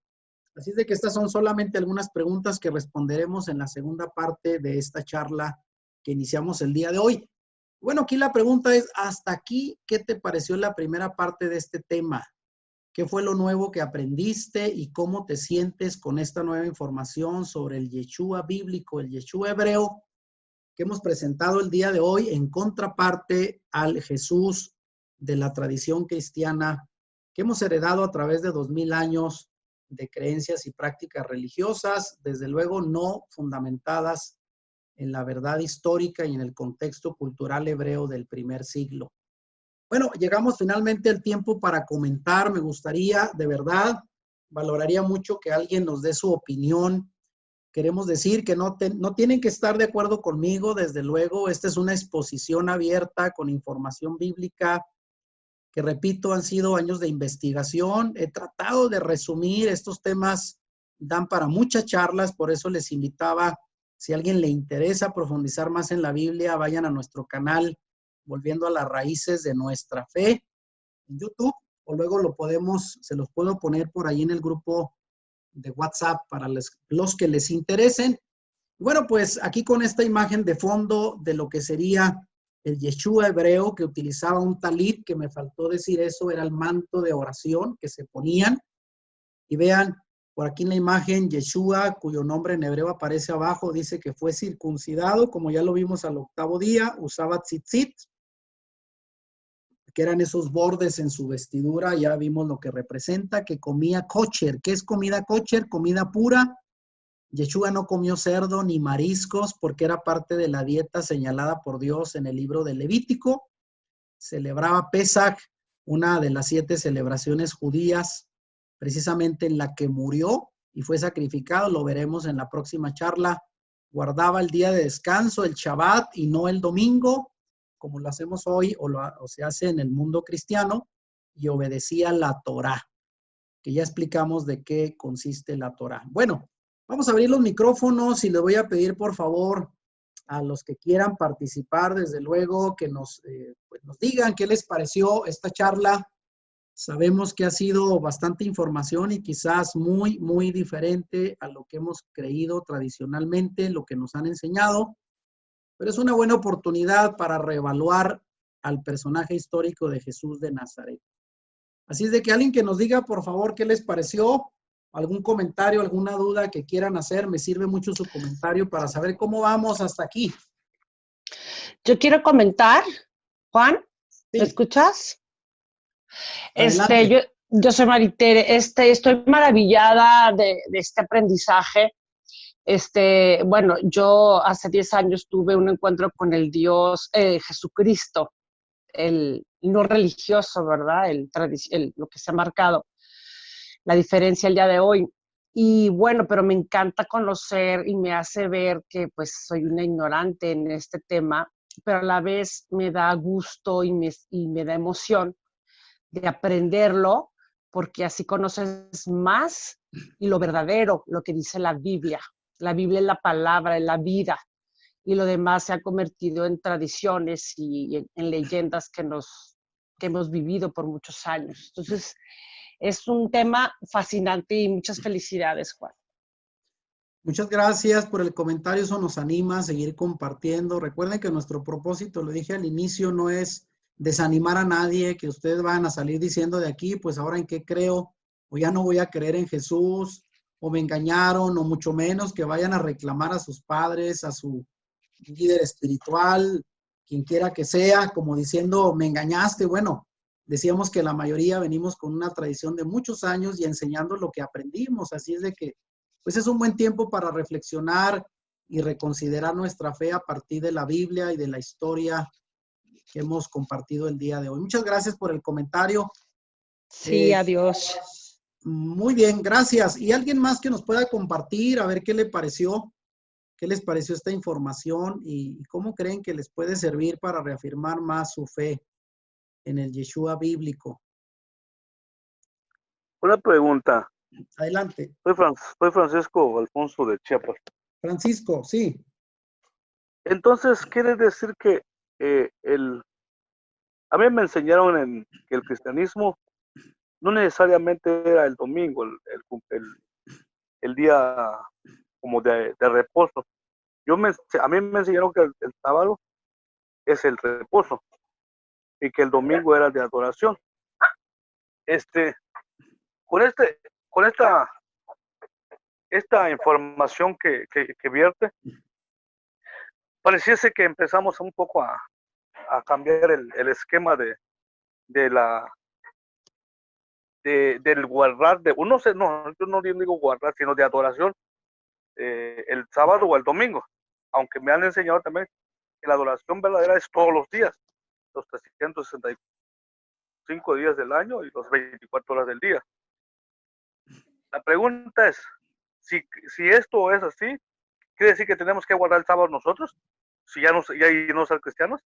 Así es de que estas son solamente algunas preguntas que responderemos en la segunda parte de esta charla que iniciamos el día de hoy. Bueno, aquí la pregunta es, hasta aquí, ¿qué te pareció la primera parte de este tema? ¿Qué fue lo nuevo que aprendiste y cómo te sientes con esta nueva información sobre el Yeshua bíblico, el Yeshua hebreo? que hemos presentado el día de hoy en contraparte al Jesús de la tradición cristiana que hemos heredado a través de 2000 años de creencias y prácticas religiosas, desde luego no fundamentadas en la verdad histórica y en el contexto cultural hebreo del primer siglo. Bueno, llegamos finalmente al tiempo para comentar. Me gustaría, de verdad, valoraría mucho que alguien nos dé su opinión. Queremos decir que no tienen que estar de acuerdo conmigo, desde luego. Esta es una exposición abierta con información bíblica que, repito, han sido años de investigación. He tratado de resumir estos temas, dan para muchas charlas, por eso les invitaba, si a alguien le interesa profundizar más en la Biblia, vayan a nuestro canal Volviendo a las Raíces de Nuestra Fe en YouTube, o luego se los puedo poner por ahí en el grupo de WhatsApp para los que les interesen. Bueno, pues aquí con esta imagen de fondo de lo que sería el Yeshua hebreo, que utilizaba un talit, que me faltó decir eso, era el manto de oración que se ponían. Y vean, por aquí en la imagen, Yeshua, cuyo nombre en hebreo aparece abajo, dice que fue circuncidado, como ya lo vimos al 8º día, usaba tzitzit, que eran esos bordes en su vestidura, ya vimos lo que representa, que comía kosher. ¿Qué es comida kosher? Comida pura. Yeshua no comió cerdo ni mariscos porque era parte de la dieta señalada por Dios en el libro de Levítico. Celebraba Pesach, una de las 7 celebraciones judías, precisamente en la que murió y fue sacrificado. Lo veremos en la próxima charla. Guardaba el día de descanso, el Shabbat, y no el domingo, como lo hacemos hoy o se hace en el mundo cristiano, y obedecía la Torá, que ya explicamos de qué consiste la Torá. Bueno, vamos a abrir los micrófonos y le voy a pedir, por favor, a los que quieran participar, desde luego, que pues nos digan qué les pareció esta charla. Sabemos que ha sido bastante información y quizás muy, muy diferente a lo que hemos creído tradicionalmente, lo que nos han enseñado, pero es una buena oportunidad para reevaluar al personaje histórico de Jesús de Nazaret. Así es de que alguien que nos diga, por favor, qué les pareció, algún comentario, alguna duda que quieran hacer, me sirve mucho su comentario para saber cómo vamos hasta aquí. Yo quiero comentar, Juan, ¿me Sí, escuchas? adelante. Yo soy Maritere, estoy maravillada de este aprendizaje. Bueno, yo hace 10 años tuve un encuentro con el Dios Jesucristo, el no religioso, ¿verdad? Lo que se ha marcado, la diferencia el día de hoy. Y bueno, pero me encanta conocer y me hace ver que pues soy una ignorante en este tema, pero a la vez me da gusto y me da emoción de aprenderlo, porque así conoces más y lo verdadero, lo que dice la Biblia. La Biblia es la palabra, es la vida, y lo demás se ha convertido en tradiciones y en leyendas que hemos vivido por muchos años. Entonces, es un tema fascinante y muchas felicidades, Juan. Muchas gracias por el comentario, eso nos anima a seguir compartiendo. Recuerden que nuestro propósito, lo dije al inicio, no es desanimar a nadie, que ustedes van a salir diciendo de aquí, pues ahora en qué creo, o ya no voy a creer en Jesús, o me engañaron, o mucho menos que vayan a reclamar a sus padres, a su líder espiritual, quien quiera que sea, como diciendo, me engañaste. Bueno, decíamos que la mayoría venimos con una tradición de muchos años y enseñando lo que aprendimos, así es de que pues es un buen tiempo para reflexionar y reconsiderar nuestra fe a partir de la Biblia y de la historia que hemos compartido el día de hoy. Muchas gracias por el comentario. Sí, adiós. Muy bien, gracias. ¿Y alguien más que nos pueda compartir a ver qué le pareció? ¿Qué les pareció esta información y cómo creen que les puede servir para reafirmar más su fe en el Yeshua bíblico? Una pregunta. Adelante. Soy Francisco Alfonso de Chiapas. Francisco, sí. Entonces, quiere decir que a mí me enseñaron que el cristianismo no necesariamente era el domingo, el día como de reposo. A mí me enseñaron que el sábado es el reposo y que el domingo era de adoración. Con con esta información que vierte, pareciese que empezamos un poco a cambiar el esquema del guardar, no sé, no, yo no digo guardar, sino de adoración, el sábado o el domingo, aunque me han enseñado también que la adoración verdadera es todos los días, los 365 días del año y los 24 horas del día. La pregunta es, si esto es así, ¿quiere decir que tenemos que guardar el sábado nosotros? Si ya no ser cristianos.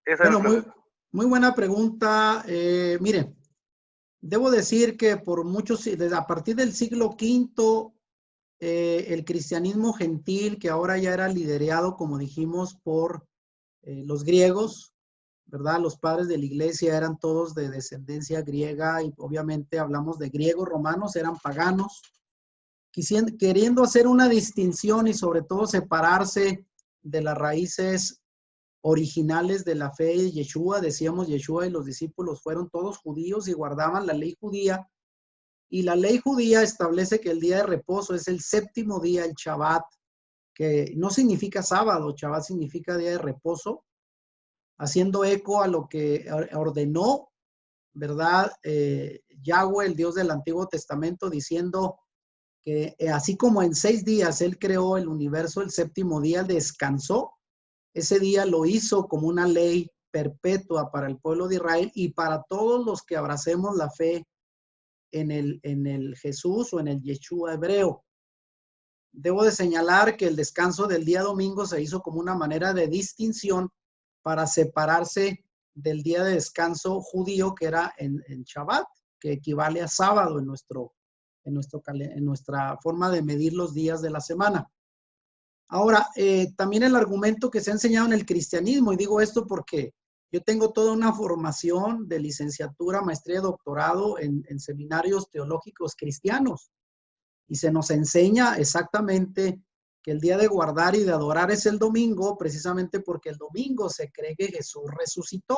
Esa Bueno, es muy buena pregunta. Mire, debo decir que por muchos, a partir del siglo V, el cristianismo gentil, que ahora ya era liderado, como dijimos, por los griegos, ¿verdad? Los padres de la iglesia eran todos de descendencia griega y obviamente hablamos de griegos romanos, eran paganos, queriendo hacer una distinción y sobre todo separarse de las raíces originales de la fe de Yeshua. Decíamos, Yeshua y los discípulos fueron todos judíos y guardaban la ley judía. Y la ley judía establece que el día de reposo es el séptimo día, el Shabbat, que no significa sábado, Shabbat significa día de reposo, haciendo eco a lo que ordenó, ¿verdad? Yahweh, el Dios del Antiguo Testamento, diciendo que así como en 6 días Él creó el universo, el séptimo día descansó. Ese día lo hizo como una ley perpetua para el pueblo de Israel y para todos los que abracemos la fe en el Jesús o en el Yeshua hebreo. Debo de señalar que el descanso del día domingo se hizo como una manera de distinción para separarse del día de descanso judío que era en Shabbat, que equivale a sábado en nuestra forma de medir los días de la semana. Ahora, también el argumento que se ha enseñado en el cristianismo, y digo esto porque yo tengo toda una formación de licenciatura, maestría y doctorado en seminarios teológicos cristianos, y se nos enseña exactamente que el día de guardar y de adorar es el domingo, precisamente porque el domingo se cree que Jesús resucitó.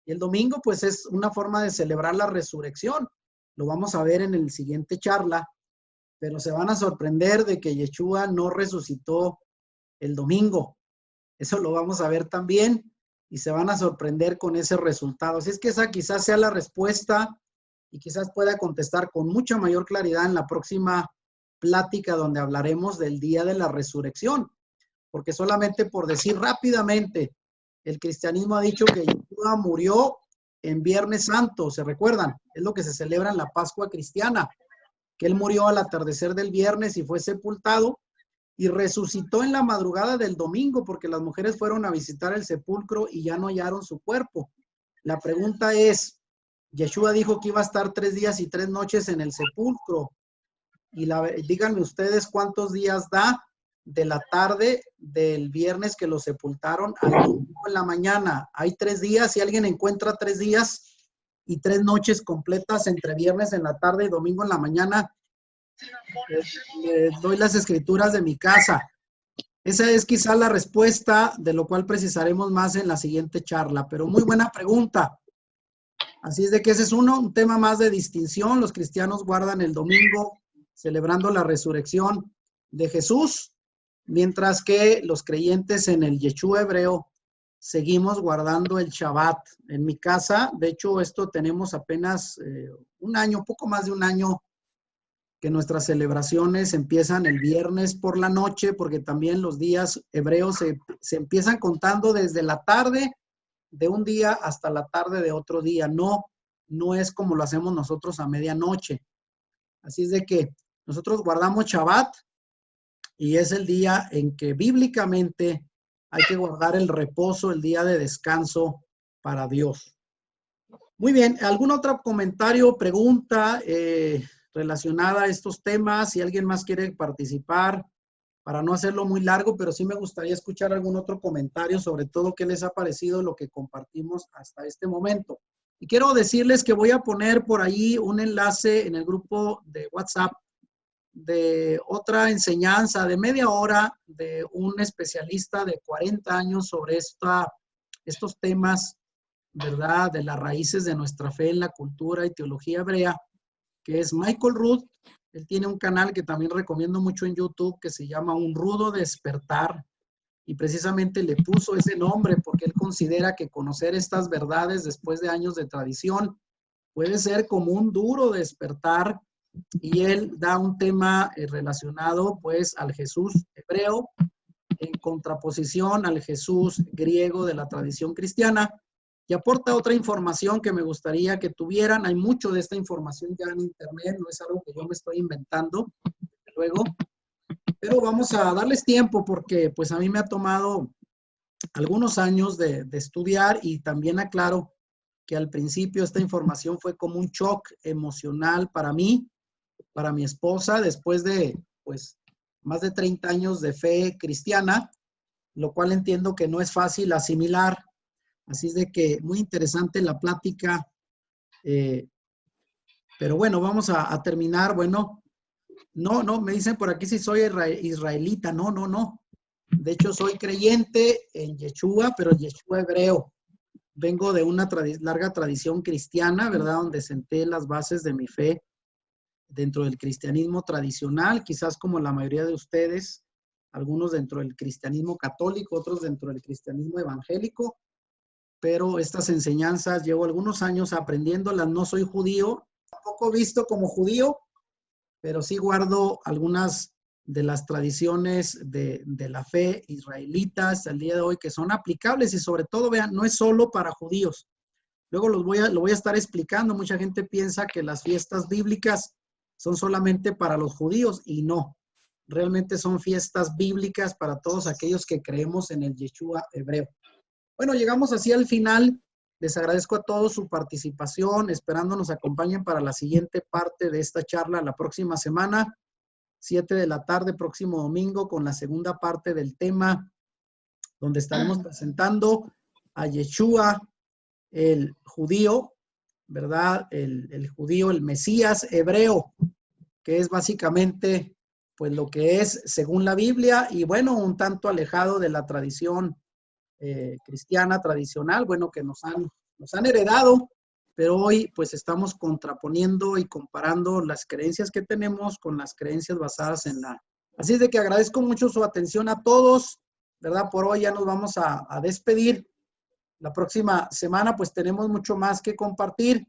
Y el domingo, pues, es una forma de celebrar la resurrección. Lo vamos a ver en el siguiente charla, pero se van a sorprender de que Yeshua no resucitó el domingo. Eso lo vamos a ver también y se van a sorprender con ese resultado. Así es que esa quizás sea la respuesta y quizás pueda contestar con mucha mayor claridad en la próxima plática donde hablaremos del día de la resurrección. Porque solamente por decir rápidamente, el cristianismo ha dicho que Yeshua murió en Viernes Santo, ¿se recuerdan? Es lo que se celebra en la Pascua cristiana, que él murió al atardecer del viernes y fue sepultado y resucitó en la madrugada del domingo porque las mujeres fueron a visitar el sepulcro y ya no hallaron su cuerpo. La pregunta es, Yeshua dijo que iba a estar 3 días y 3 noches en el sepulcro. Y díganme ustedes cuántos días da de la tarde del viernes que lo sepultaron al domingo en la mañana. Hay 3 días. Si alguien encuentra 3 días y 3 noches completas entre viernes en la tarde y domingo en la mañana, les doy las escrituras de mi casa. Esa es quizá la respuesta, de lo cual precisaremos más en la siguiente charla, pero muy buena pregunta. Así es de que ese es un tema más de distinción. Los cristianos guardan el domingo celebrando la resurrección de Jesús, mientras que los creyentes en el Yeshua hebreo seguimos guardando el Shabbat. En mi casa, de hecho, esto tenemos apenas un año, poco más de un año, que nuestras celebraciones empiezan el viernes por la noche, porque también los días hebreos se empiezan contando desde la tarde de un día hasta la tarde de otro día. No es como lo hacemos nosotros a medianoche. Así es de que nosotros guardamos Shabbat y es el día en que bíblicamente hay que guardar el reposo, el día de descanso para Dios. Muy bien, ¿algún otro comentario, pregunta relacionada a estos temas? Si alguien más quiere participar, para no hacerlo muy largo, pero sí me gustaría escuchar algún otro comentario, sobre todo qué les ha parecido lo que compartimos hasta este momento. Y quiero decirles que voy a poner por ahí un enlace en el grupo de WhatsApp de otra enseñanza de media hora de un especialista de 40 años sobre estos temas, ¿verdad? De las raíces de nuestra fe en la cultura y teología hebrea, que es Michael Rood. Él tiene un canal que también recomiendo mucho en YouTube que se llama Un Rudo Despertar. y precisamente le puso ese nombre porque él considera que conocer estas verdades después de años de tradición puede ser como un duro despertar, y él da un tema relacionado pues al Jesús hebreo en contraposición al Jesús griego de la tradición cristiana, y aporta otra información que me gustaría que tuvieran. Hay mucho de esta información ya en internet, no es algo que yo me estoy inventando luego, pero vamos a darles tiempo porque pues a mí me ha tomado algunos años de estudiar, y también aclaro que al principio esta información fue como un shock emocional para mí, para mi esposa, después de pues más de 30 años de fe cristiana, lo cual entiendo que no es fácil asimilar. Así es de que muy interesante la plática, pero bueno, vamos a terminar. Bueno, no, me dicen por aquí si soy israelita. No. De hecho, soy creyente en Yeshua, pero Yeshua hebreo. Vengo de una larga tradición cristiana, ¿verdad? Donde senté las bases de mi fe dentro del cristianismo tradicional, quizás como la mayoría de ustedes, algunos dentro del cristianismo católico, otros dentro del cristianismo evangélico, pero estas enseñanzas llevo algunos años aprendiéndolas. No soy judío, tampoco visto como judío, pero sí guardo algunas de las tradiciones de la fe israelitas al día de hoy que son aplicables, y sobre todo, vean, no es solo para judíos. Luego lo voy a estar explicando. Mucha gente piensa que las fiestas bíblicas son solamente para los judíos, y no. Realmente son fiestas bíblicas para todos aquellos que creemos en el Yeshua hebreo. Bueno, llegamos así al final. Les agradezco a todos su participación, esperando nos acompañen para la siguiente parte de esta charla la próxima semana, 7 de la tarde, próximo domingo, con la segunda parte del tema, donde estaremos presentando a Yeshua, el judío, ¿verdad? El judío, el Mesías hebreo, que es básicamente pues lo que es según la Biblia, y bueno, un tanto alejado de la tradición cristiana tradicional, bueno, que nos han heredado, pero hoy pues estamos contraponiendo y comparando las creencias que tenemos con las creencias basadas en la. Así es de que agradezco mucho su atención a todos, ¿verdad? Por hoy ya nos vamos a despedir. La próxima semana pues tenemos mucho más que compartir,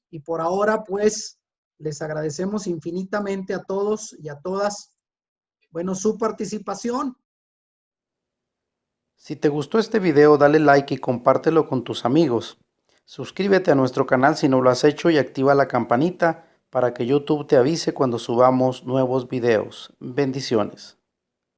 y por ahora pues les agradecemos infinitamente a todos y a todas, bueno, su participación. Si te gustó este video, dale like y compártelo con tus amigos. Suscríbete a nuestro canal si no lo has hecho y activa la campanita para que YouTube te avise cuando subamos nuevos videos. Bendiciones.